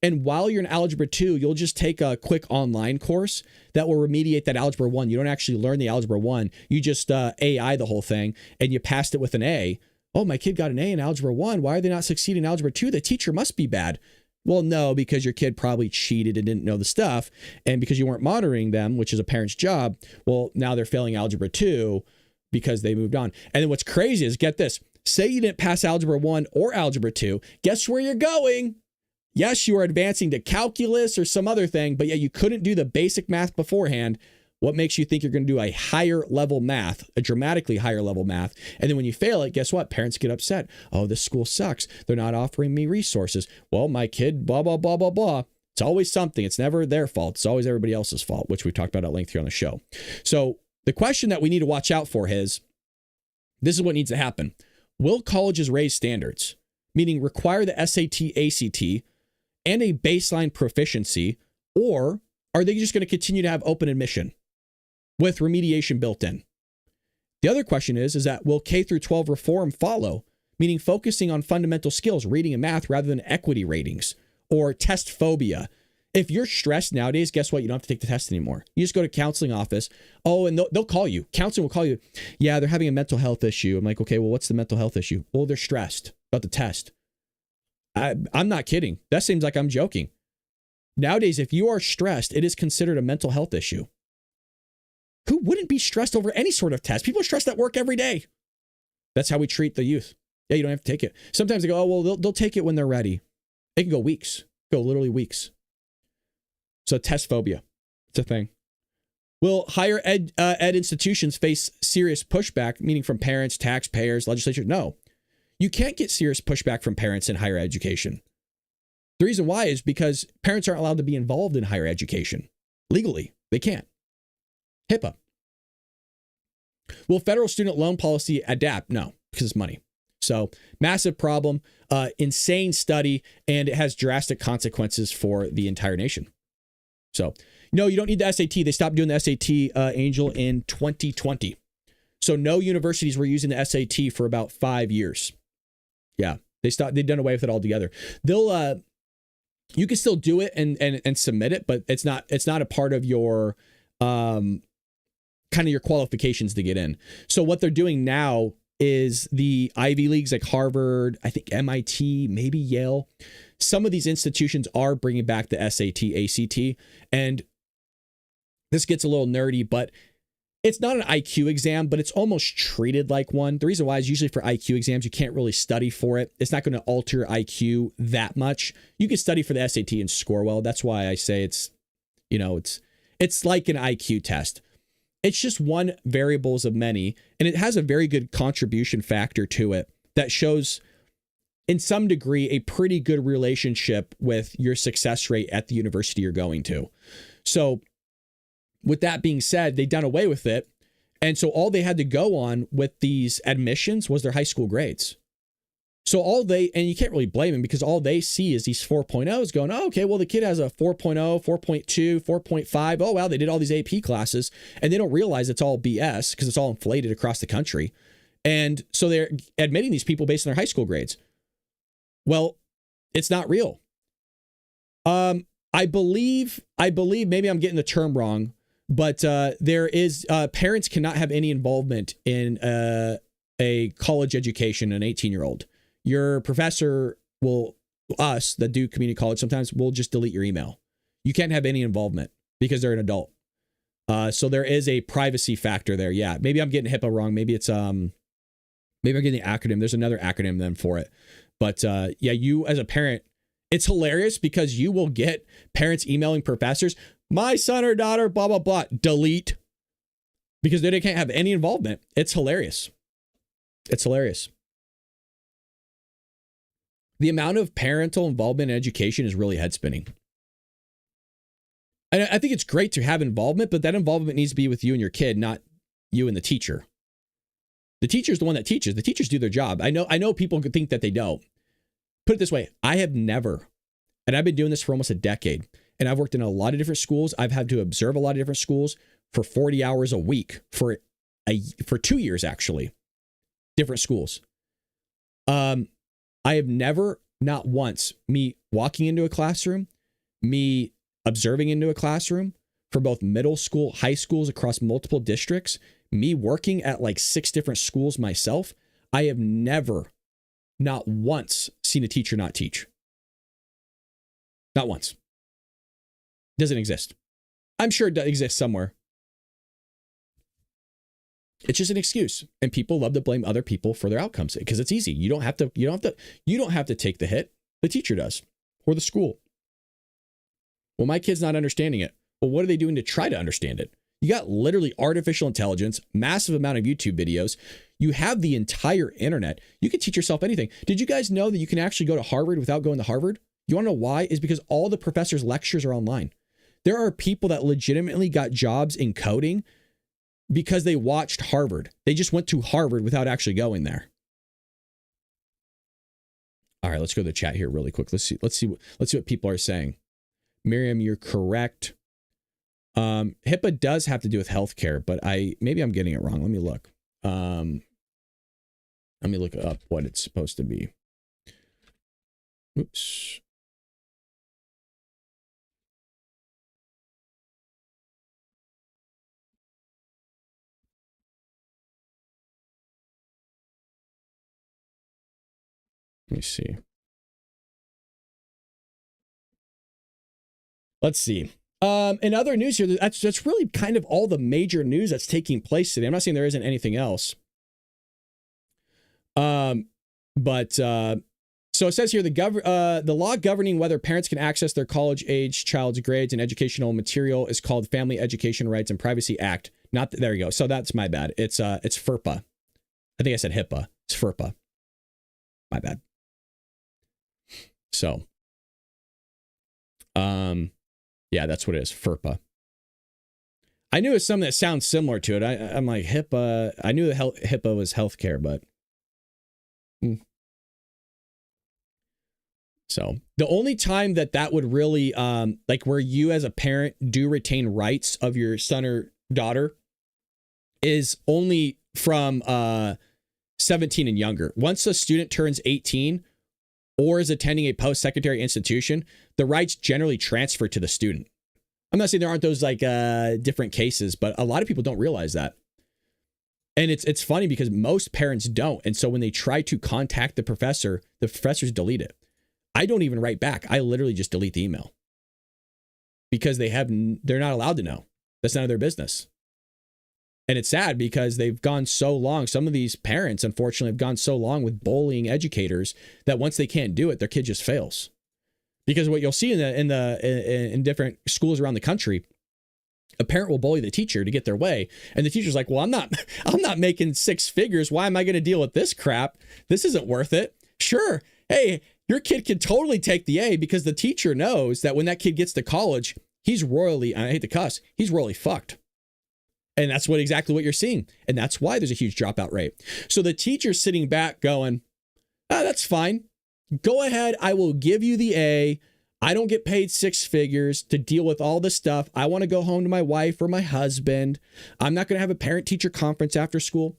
And while you're in Algebra 2, you'll just take a quick online course that will remediate that Algebra 1. You don't actually learn the Algebra 1. You just AI the whole thing, and you passed it with an A. Oh, my kid got an A in Algebra 1. Why are they not succeeding in Algebra 2? The teacher must be bad. Well, no, because your kid probably cheated and didn't know the stuff. And because you weren't monitoring them, which is a parent's job, well, now they're failing Algebra 2 because they moved on. And then what's crazy is, get this, say you didn't pass Algebra 1 or Algebra 2. Guess where you're going? Yes, you are advancing to calculus or some other thing, but yeah, you couldn't do the basic math beforehand. What makes you think you're going to do a higher level math, a dramatically higher level math? And then when you fail it, guess what? Parents get upset. Oh, this school sucks. They're not offering me resources. Well, my kid, blah, blah, blah, blah, blah. It's always something. It's never their fault. It's always everybody else's fault, which we've talked about at length here on the show. So the question that we need to watch out for is, this is what needs to happen. Will colleges raise standards? Meaning require the SAT, ACT, and a baseline proficiency, or are they just going to continue to have open admission with remediation built in? The other question is that will K through 12 reform follow, meaning focusing on fundamental skills, reading and math, rather than equity ratings or test phobia? If you're stressed nowadays, guess what? You don't have to take the test anymore. You just go to counseling office. Oh, and they'll call you. Counseling will call you. Yeah, they're having a mental health issue. I'm like, okay, well, what's the mental health issue? Well, they're stressed about the test. I'm not kidding. That seems like I'm joking. Nowadays, if you are stressed, it is considered a mental health issue. Who wouldn't be stressed over any sort of test? People are stressed at work every day. That's how we treat the youth. Yeah, you don't have to take it. Sometimes they go, oh, well, they'll take it when they're ready. It can go weeks, literally weeks. So test phobia, it's a thing. Will higher ed institutions face serious pushback, meaning from parents, taxpayers, legislature? No. You can't get serious pushback from parents in higher education. The reason why is because parents aren't allowed to be involved in higher education. Legally, they can't. HIPAA. Will federal student loan policy adapt? No, because it's money. So massive problem, insane study, and it has drastic consequences for the entire nation. So, no, you don't need the SAT. They stopped doing the SAT, Angel, in 2020. So no universities were using the SAT for about 5 years. Yeah, they've done away with it altogether. You can still do it and submit it, but it's not a part of your kind of your qualifications to get in. So what they're doing now is the Ivy Leagues like Harvard, I think MIT, maybe Yale, some of these institutions are bringing back the SAT, ACT, and this gets a little nerdy, but it's not an IQ exam, but it's almost treated like one. The reason why is usually for IQ exams, you can't really study for it. It's not going to alter your IQ that much. You can study for the SAT and score well. That's why I say it's like an IQ test. It's just one variables of many, and it has a very good contribution factor to it that shows in some degree a pretty good relationship with your success rate at the university you're going to. So with that being said, they done away with it. And so all they had to go on with these admissions was their high school grades. So and you can't really blame them because all they see is these 4.0s going, oh, okay, well, the kid has a 4.0, 4.2, 4.5. Oh, wow, they did all these AP classes. And they don't realize it's all BS because it's all inflated across the country. And so they're admitting these people based on their high school grades. Well, it's not real. I believe maybe I'm getting the term wrong, but there is parents cannot have any involvement in a college education, an 18-year-old. Your professor us that do community college sometimes will just delete your email. You can't have any involvement because they're an adult. So there is a privacy factor there. Yeah, maybe I'm getting HIPAA wrong. Maybe it's maybe I'm getting the acronym. There's another acronym then for it. But yeah, you as a parent, it's hilarious because you will get parents emailing professors, my son or daughter, blah, blah, blah, delete, because they can't have any involvement. It's hilarious. It's hilarious. The amount of parental involvement in education is really head spinning. And I think it's great to have involvement, but that involvement needs to be with you and your kid, not you and the teacher. The teacher's the one that teaches. The teachers do their job. I know people could think that they don't. Put it this way. I have never, and I've been doing this for almost a decade, and I've worked in a lot of different schools. I've had to observe a lot of different schools for 40 hours a week for 2 years, actually. Different schools. I have never, not once, me walking into a classroom, me observing into a classroom for both middle school, high schools across multiple districts, me working at like 6 different schools myself. I have never, not once, seen a teacher not teach. Not once. Doesn't exist. I'm sure it exists somewhere. It's just an excuse, and people love to blame other people for their outcomes because it's easy. You don't have to take the hit. The teacher does, or the school. Well, my kid's not understanding it. Well, what are they doing to try to understand it? You got literally artificial intelligence, massive amount of YouTube videos. You have the entire internet. You can teach yourself anything. Did you guys know that you can actually go to Harvard without going to Harvard? You want to know why? Is because all the professors' lectures are online. There are people that legitimately got jobs in coding because they watched Harvard. They just went to Harvard without actually going there. All right, let's go to the chat here really quick. Let's see what people are saying. Miriam, you're correct. HIPAA does have to do with healthcare, but maybe I'm getting it wrong. Let me look. Let me look up what it's supposed to be. Oops. Let me see. Let's see. In other news here, that's really kind of all the major news that's taking place today. I'm not saying there isn't anything else. So it says here the law governing whether parents can access their college-age child's grades and educational material is called Family Education Rights and Privacy Act. There you go. So that's my bad. It's FERPA. I think I said HIPAA. It's FERPA. My bad. So, yeah, that's what it is. FERPA. I knew it was something that sounds similar to it. I'm like HIPAA. I knew that HIPAA was healthcare, but. So the only time that would really, like where you as a parent do retain rights of your son or daughter is only from 17 and younger. Once a student turns 18 or is attending a post-secondary institution, the rights generally transfer to the student. I'm not saying there aren't those like different cases, but a lot of people don't realize that. And it's funny because most parents don't. And so when they try to contact the professors delete it. I don't even write back. I literally just delete the email because they're not allowed to know. That's none of their business. And it's sad because they've gone so long. Some of these parents, unfortunately, have gone so long with bullying educators that once they can't do it, their kid just fails. Because what you'll see in different schools around the country, a parent will bully the teacher to get their way, and the teacher's like, "Well, I'm not making six figures. Why am I going to deal with this crap? This isn't worth it." Sure, hey, your kid can totally take the A because the teacher knows that when that kid gets to college, he's royally, I hate to cuss, he's royally fucked. And that's exactly what you're seeing. And that's why there's a huge dropout rate. So the teacher's sitting back going, that's fine. Go ahead. I will give you the A. I don't get paid six figures to deal with all this stuff. I want to go home to my wife or my husband. I'm not going to have a parent-teacher conference after school.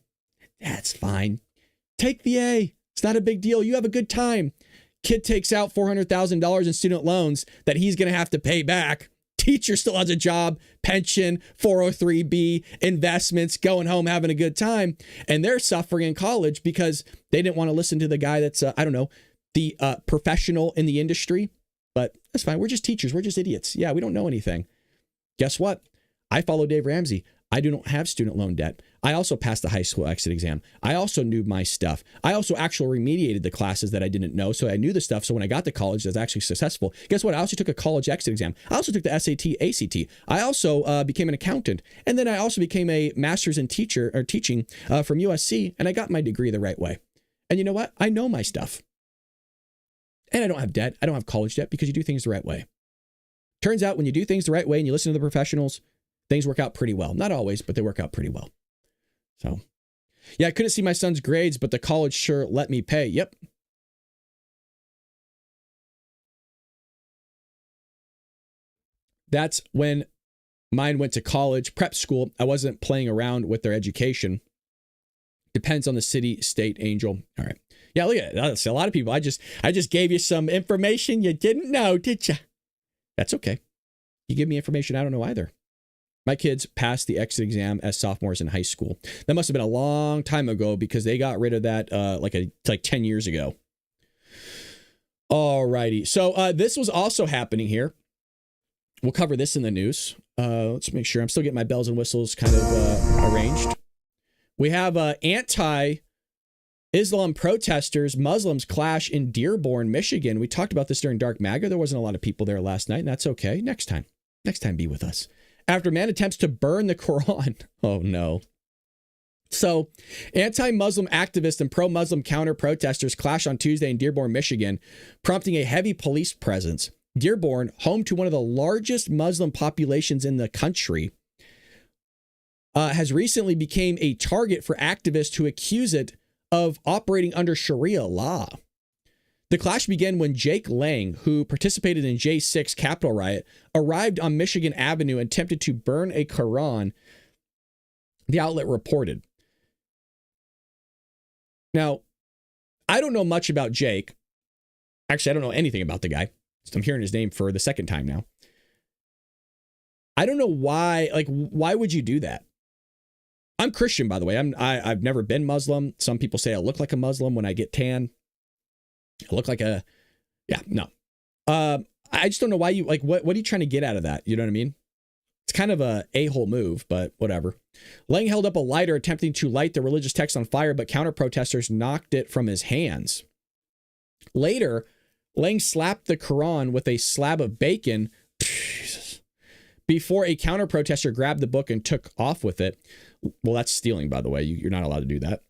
That's fine. Take the A. It's not a big deal. You have a good time. Kid takes out $400,000 in student loans that he's going to have to pay back. Teacher still has a job, pension, 403B, investments, going home, having a good time. And they're suffering in college because they didn't want to listen to the guy that's, the professional in the industry. But that's fine. We're just teachers. We're just idiots. Yeah, we don't know anything. Guess what? I follow Dave Ramsey. I do not have student loan debt. I also passed the high school exit exam. I also knew my stuff. I also actually remediated the classes that I didn't know. So I knew the stuff. So when I got to college, I was actually successful. Guess what? I also took a college exit exam. I also took the SAT, ACT. I also became an accountant. And then I also became a master's in teaching from USC. And I got my degree the right way. And you know what? I know my stuff. And I don't have debt. I don't have college debt because you do things the right way. Turns out when you do things the right way and you listen to the professionals, things work out pretty well. Not always, but they work out pretty well. So, yeah, I couldn't see my son's grades, but the college sure let me pay. Yep. That's when mine went to college, prep school. I wasn't playing around with their education. Depends on the city, state, Angel. All right. Yeah, look at it. That's a lot of people. I just gave you some information you didn't know, did you? That's okay. You give me information I don't know either. My kids passed the exit exam as sophomores in high school. That must have been a long time ago because they got rid of that like 10 years ago. All righty. So this was also happening here. We'll cover this in the news. Let's make sure I'm still getting my bells and whistles kind of arranged. We have anti-Islam protesters, Muslims clash in Dearborn, Michigan. We talked about this during Dark Maga. There wasn't a lot of people there last night, and that's okay. Next time, be with us. After man attempts to burn the Quran. Oh, no. So anti-Muslim activists and pro-Muslim counter-protesters clash on Tuesday in Dearborn, Michigan, prompting a heavy police presence. Dearborn, home to one of the largest Muslim populations in the country, has recently become a target for activists who accuse it of operating under Sharia law. The clash began when Jake Lang, who participated in J6 Capitol riot, arrived on Michigan Avenue and attempted to burn a Quran, the outlet reported. Now, I don't know much about Jake. Actually, I don't know anything about the guy. I'm hearing his name for the second time now. I don't know why, why would you do that? I'm Christian, by the way. I've never been Muslim. Some people say I look like a Muslim when I get tan. I look like no. I just don't know why you, what are you trying to get out of that? You know what I mean? It's kind of a a-hole move, but whatever. Lang held up a lighter attempting to light the religious text on fire, but counter-protesters knocked it from his hands. Later, Lang slapped the Quran with a slab of bacon before a counter-protester grabbed the book and took off with it. Well, that's stealing, by the way. You're not allowed to do that.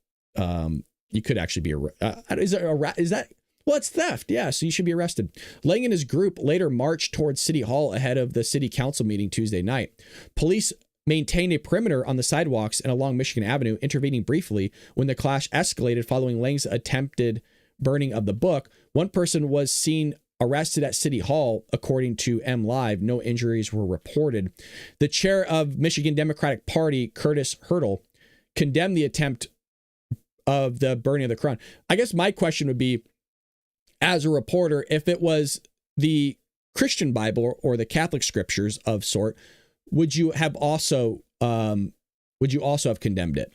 You could actually be well, it's theft. Yeah, so you should be arrested. Lang and his group later marched towards City Hall ahead of the city council meeting Tuesday night. Police maintained a perimeter on the sidewalks and along Michigan Avenue, intervening briefly when the clash escalated following Lang's attempted burning of the book. One person was seen arrested at City Hall, according to M Live. No injuries were reported. The chair of Michigan Democratic Party, Curtis Hurdle, condemned the attempt of the burning of the Quran. I guess my question would be, as a reporter, if it was the Christian Bible or the Catholic scriptures of sort, would you have also have condemned it?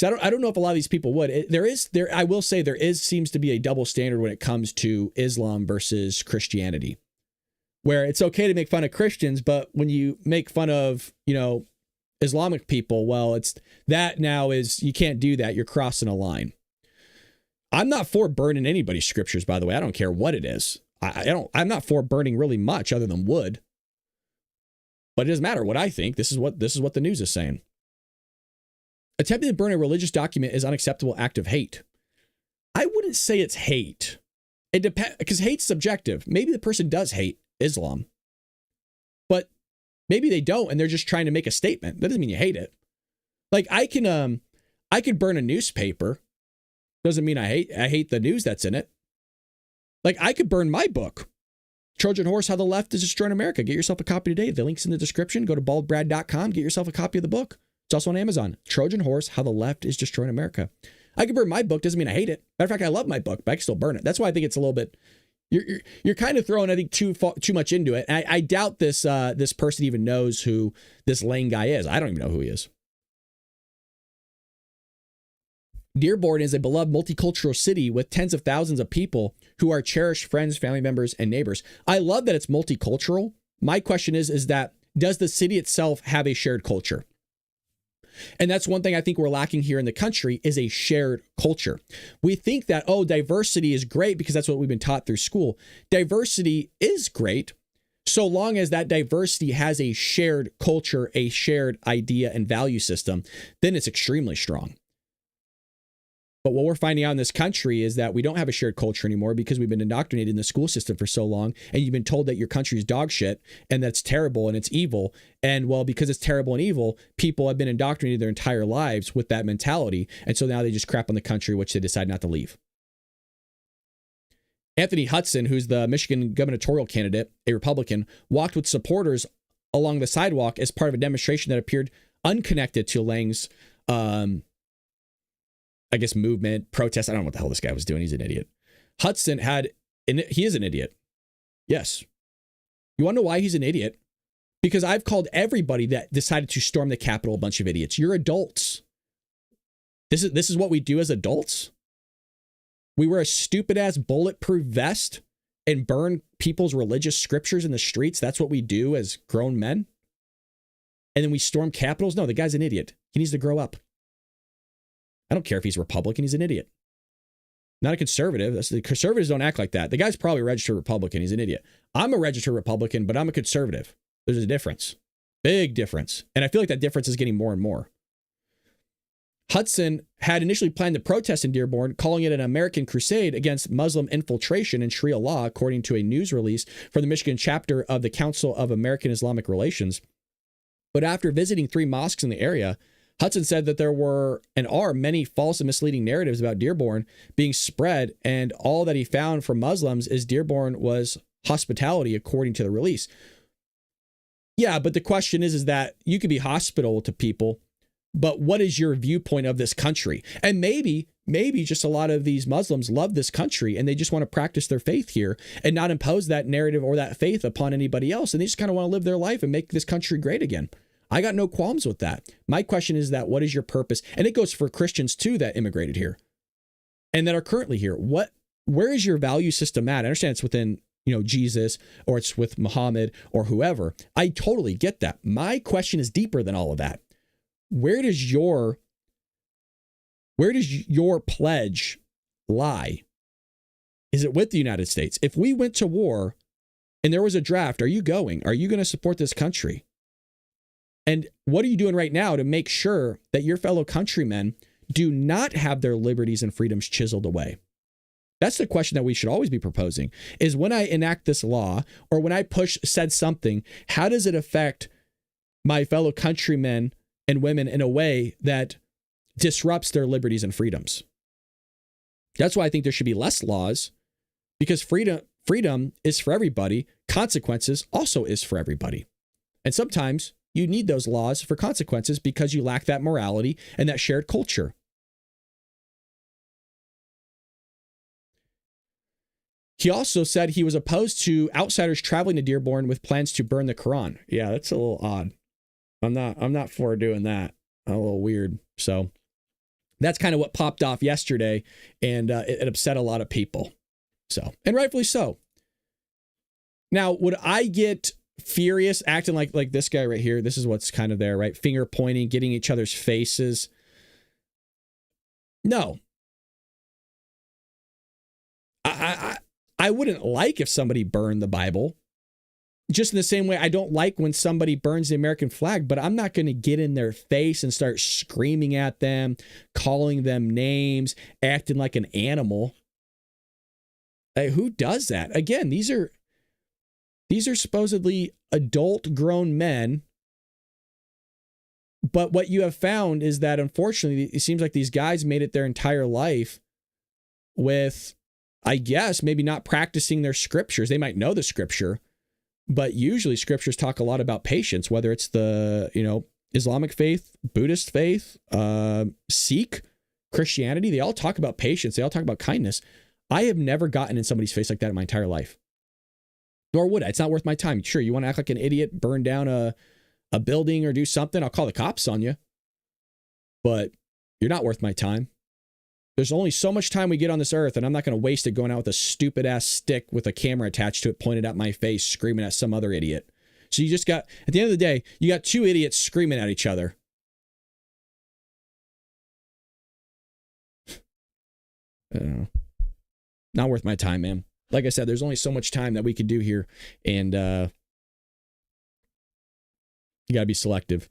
Because I don't know if a lot of these people would. I will say seems to be a double standard when it comes to Islam versus Christianity, where it's okay to make fun of Christians, but when you make fun of, Islamic people, well, it's that now is, you can't do that. You're crossing a line. I'm not for burning anybody's scriptures, by the way. I don't care what it is. I'm not for burning really much other than wood. But it doesn't matter what I think. This is what the news is saying. Attempting to burn a religious document is unacceptable act of hate. I wouldn't say it's hate. It depends, because hate's subjective. Maybe the person does hate Islam, but maybe they don't, and they're just trying to make a statement. That doesn't mean you hate it. Like I could burn a newspaper. Doesn't mean I hate the news that's in it. Like I could burn my book, Trojan Horse: How the Left is Destroying America. Get yourself a copy today. The link's in the description. Go to baldbrad.com. Get yourself a copy of the book. It's also on Amazon. Trojan Horse: How the Left is Destroying America. I could burn my book. Doesn't mean I hate it. Matter of fact, I love my book, but I can still burn it. That's why I think it's a little bit. You're kind of throwing, I think, too much into it. I doubt this person even knows who this Lane guy is. I don't even know who he is. Dearborn is a beloved multicultural city with tens of thousands of people who are cherished friends, family members, and neighbors. I love that it's multicultural. My question is that does the city itself have a shared culture? And that's one thing I think we're lacking here in the country is a shared culture. We think that, diversity is great because that's what we've been taught through school. Diversity is great so long as that diversity has a shared culture, a shared idea and value system, then it's extremely strong. But what we're finding out in this country is that we don't have a shared culture anymore because we've been indoctrinated in the school system for so long. And you've been told that your country's dog shit and that's terrible and it's evil. And well, because it's terrible and evil, people have been indoctrinated their entire lives with that mentality. And so now they just crap on the country, which they decide not to leave. Anthony Hudson, who's the Michigan gubernatorial candidate, a Republican, walked with supporters along the sidewalk as part of a demonstration that appeared unconnected to Lang's movement, protest. I don't know what the hell this guy was doing. He's an idiot. Hudson he is an idiot. Yes. You want to know why he's an idiot? Because I've called everybody that decided to storm the Capitol a bunch of idiots. You're adults. This is what we do as adults. We wear a stupid ass bulletproof vest and burn people's religious scriptures in the streets. That's what we do as grown men. And then we storm capitals. No, the guy's an idiot. He needs to grow up. I don't care if he's Republican. He's an idiot. Not a conservative. The conservatives don't act like that. The guy's probably a registered Republican. He's an idiot. I'm a registered Republican, but I'm a conservative. There's a difference. Big difference. And I feel like that difference is getting more and more. Hudson had initially planned to protest in Dearborn, calling it an American crusade against Muslim infiltration and Sharia law, according to a news release from the Michigan chapter of the Council of American Islamic Relations. But after visiting 3 mosques in the area, Hudson said that there were and are many false and misleading narratives about Dearborn being spread, and all that he found from Muslims is Dearborn was hospitality, according to the release. Yeah, but the question is that you could be hospitable to people, but what is your viewpoint of this country? And maybe just a lot of these Muslims love this country and they just want to practice their faith here and not impose that narrative or that faith upon anybody else. And they just kind of want to live their life and make this country great again. I got no qualms with that. My question is that what is your purpose? And it goes for Christians too that immigrated here and that are currently here. Where is your value system at? I understand it's within, Jesus, or it's with Muhammad or whoever. I totally get that. My question is deeper than all of that. Where does your pledge lie? Is it with the United States? If we went to war and there was a draft, are you going? Are you going to support this country? And what are you doing right now to make sure that your fellow countrymen do not have their liberties and freedoms chiseled away? That's the question that we should always be proposing, is when I enact this law or when I said something, how does it affect my fellow countrymen and women in a way that disrupts their liberties and freedoms? That's why I think there should be less laws, because freedom is for everybody. Consequences also is for everybody. And sometimes you need those laws for consequences because you lack that morality and that shared culture. He also said he was opposed to outsiders traveling to Dearborn with plans to burn the Quran. Yeah, that's a little odd. I'm not for doing that. A little weird. So That's kind of what popped off yesterday, and it upset a lot of people. So, and rightfully so. Now, would I get furious acting like this guy right here? This is what's kind of there, right? Finger pointing, getting each other's faces. No. I wouldn't like if somebody burned the Bible. Just in the same way I don't like when somebody burns the American flag, but I'm not going to get in their face and start screaming at them, calling them names, acting like an animal. Who does that? Again, these are supposedly adult grown men. But what you have found is that, unfortunately, it seems like these guys made it their entire life with, I guess, maybe not practicing their scriptures. They might know the scripture, but usually scriptures talk a lot about patience, whether it's the, Islamic faith, Buddhist faith, Sikh, Christianity. They all talk about patience. They all talk about kindness. I have never gotten in somebody's face like that in my entire life. Nor would I. It's not worth my time. Sure, you want to act like an idiot, burn down a building or do something, I'll call the cops on you. But you're not worth my time. There's only so much time we get on this earth, and I'm not going to waste it going out with a stupid ass stick with a camera attached to it, pointed at my face, screaming at some other idiot. So you just got, at the end of the day, you got two idiots screaming at each other. Not worth my time, man. Like I said, there's only so much time that we could do here, and you got to be selective.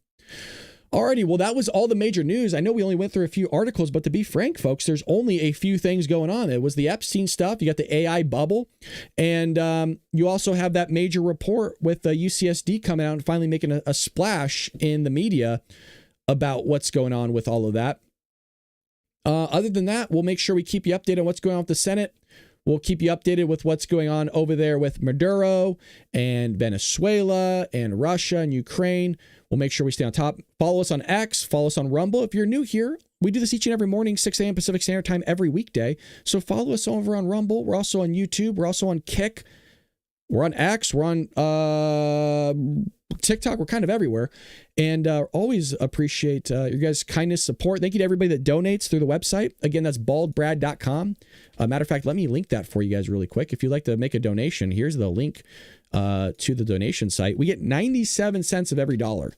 Alrighty, well, that was all the major news. I know we only went through a few articles, but to be frank, folks, there's only a few things going on. It was the Epstein stuff. You got the AI bubble, and you also have that major report with the UCSD coming out and finally making a splash in the media about what's going on with all of that. Other than that, we'll make sure we keep you updated on what's going on with the Senate. We'll keep you updated with what's going on over there with Maduro and Venezuela and Russia and Ukraine. We'll make sure we stay on top. Follow us on X. Follow us on Rumble. If you're new here, we do this each and every morning, 6 a.m. Pacific Standard Time every weekday. So follow us over on Rumble. We're also on YouTube. We're also on Kick. We're on X. We're on TikTok. We're kind of everywhere. And always appreciate your guys' kindness, support. Thank you to everybody that donates through the website. Again, that's baldbrad.com. Matter of fact, let me link that for you guys really quick. If you'd like to make a donation, here's the link to the donation site. We get 97 cents of every dollar.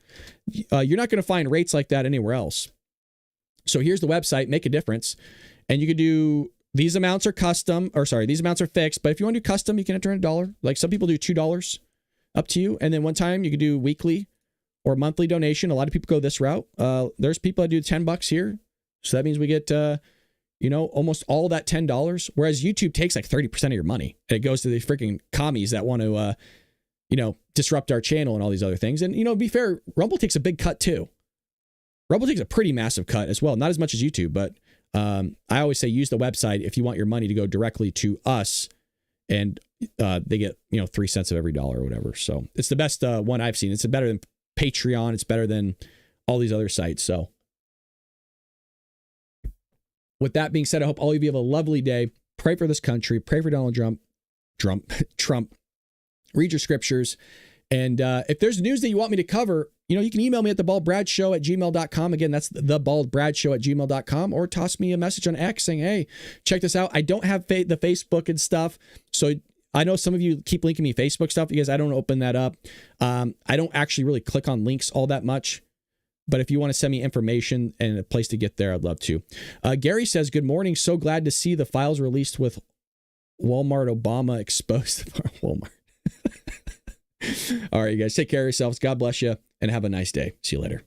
You're not going to find rates like that anywhere else. So here's the website, Make a Difference. And you can do, these amounts are these amounts are fixed. But if you want to do custom, you can enter in $1. Like some people do $2, up to you. And then one time you can do weekly or monthly donation. A lot of people go this route. There's people that do $10 here. So that means we get, almost all that $10. Whereas YouTube takes like 30% of your money. And it goes to the freaking commies that want to, disrupt our channel and all these other things. And, to be fair, Rumble takes a big cut too. Rumble takes a pretty massive cut as well. Not as much as YouTube, but I always say use the website if you want your money to go directly to us. And they get, 3 cents of every dollar or whatever. So it's the best one I've seen. It's better than Patreon. It's better than all these other sites. So with that being said, I hope all of you have a lovely day. Pray for this country. Pray for Donald Trump. Read your scriptures. And if there's news that you want me to cover, you can email me at thebaldbradshow@gmail.com. Again, that's thebaldbradshow@gmail.com, or toss me a message on X saying, hey, check this out. I don't have the Facebook and stuff. So I know some of you keep linking me Facebook stuff because I don't open that up. I don't actually really click on links all that much. But if you want to send me information and a place to get there, I'd love to. Gary says, good morning. So glad to see the files released with Walmart Obama exposed. Walmart. All right, you guys, take care of yourselves. God bless you and have a nice day. See you later.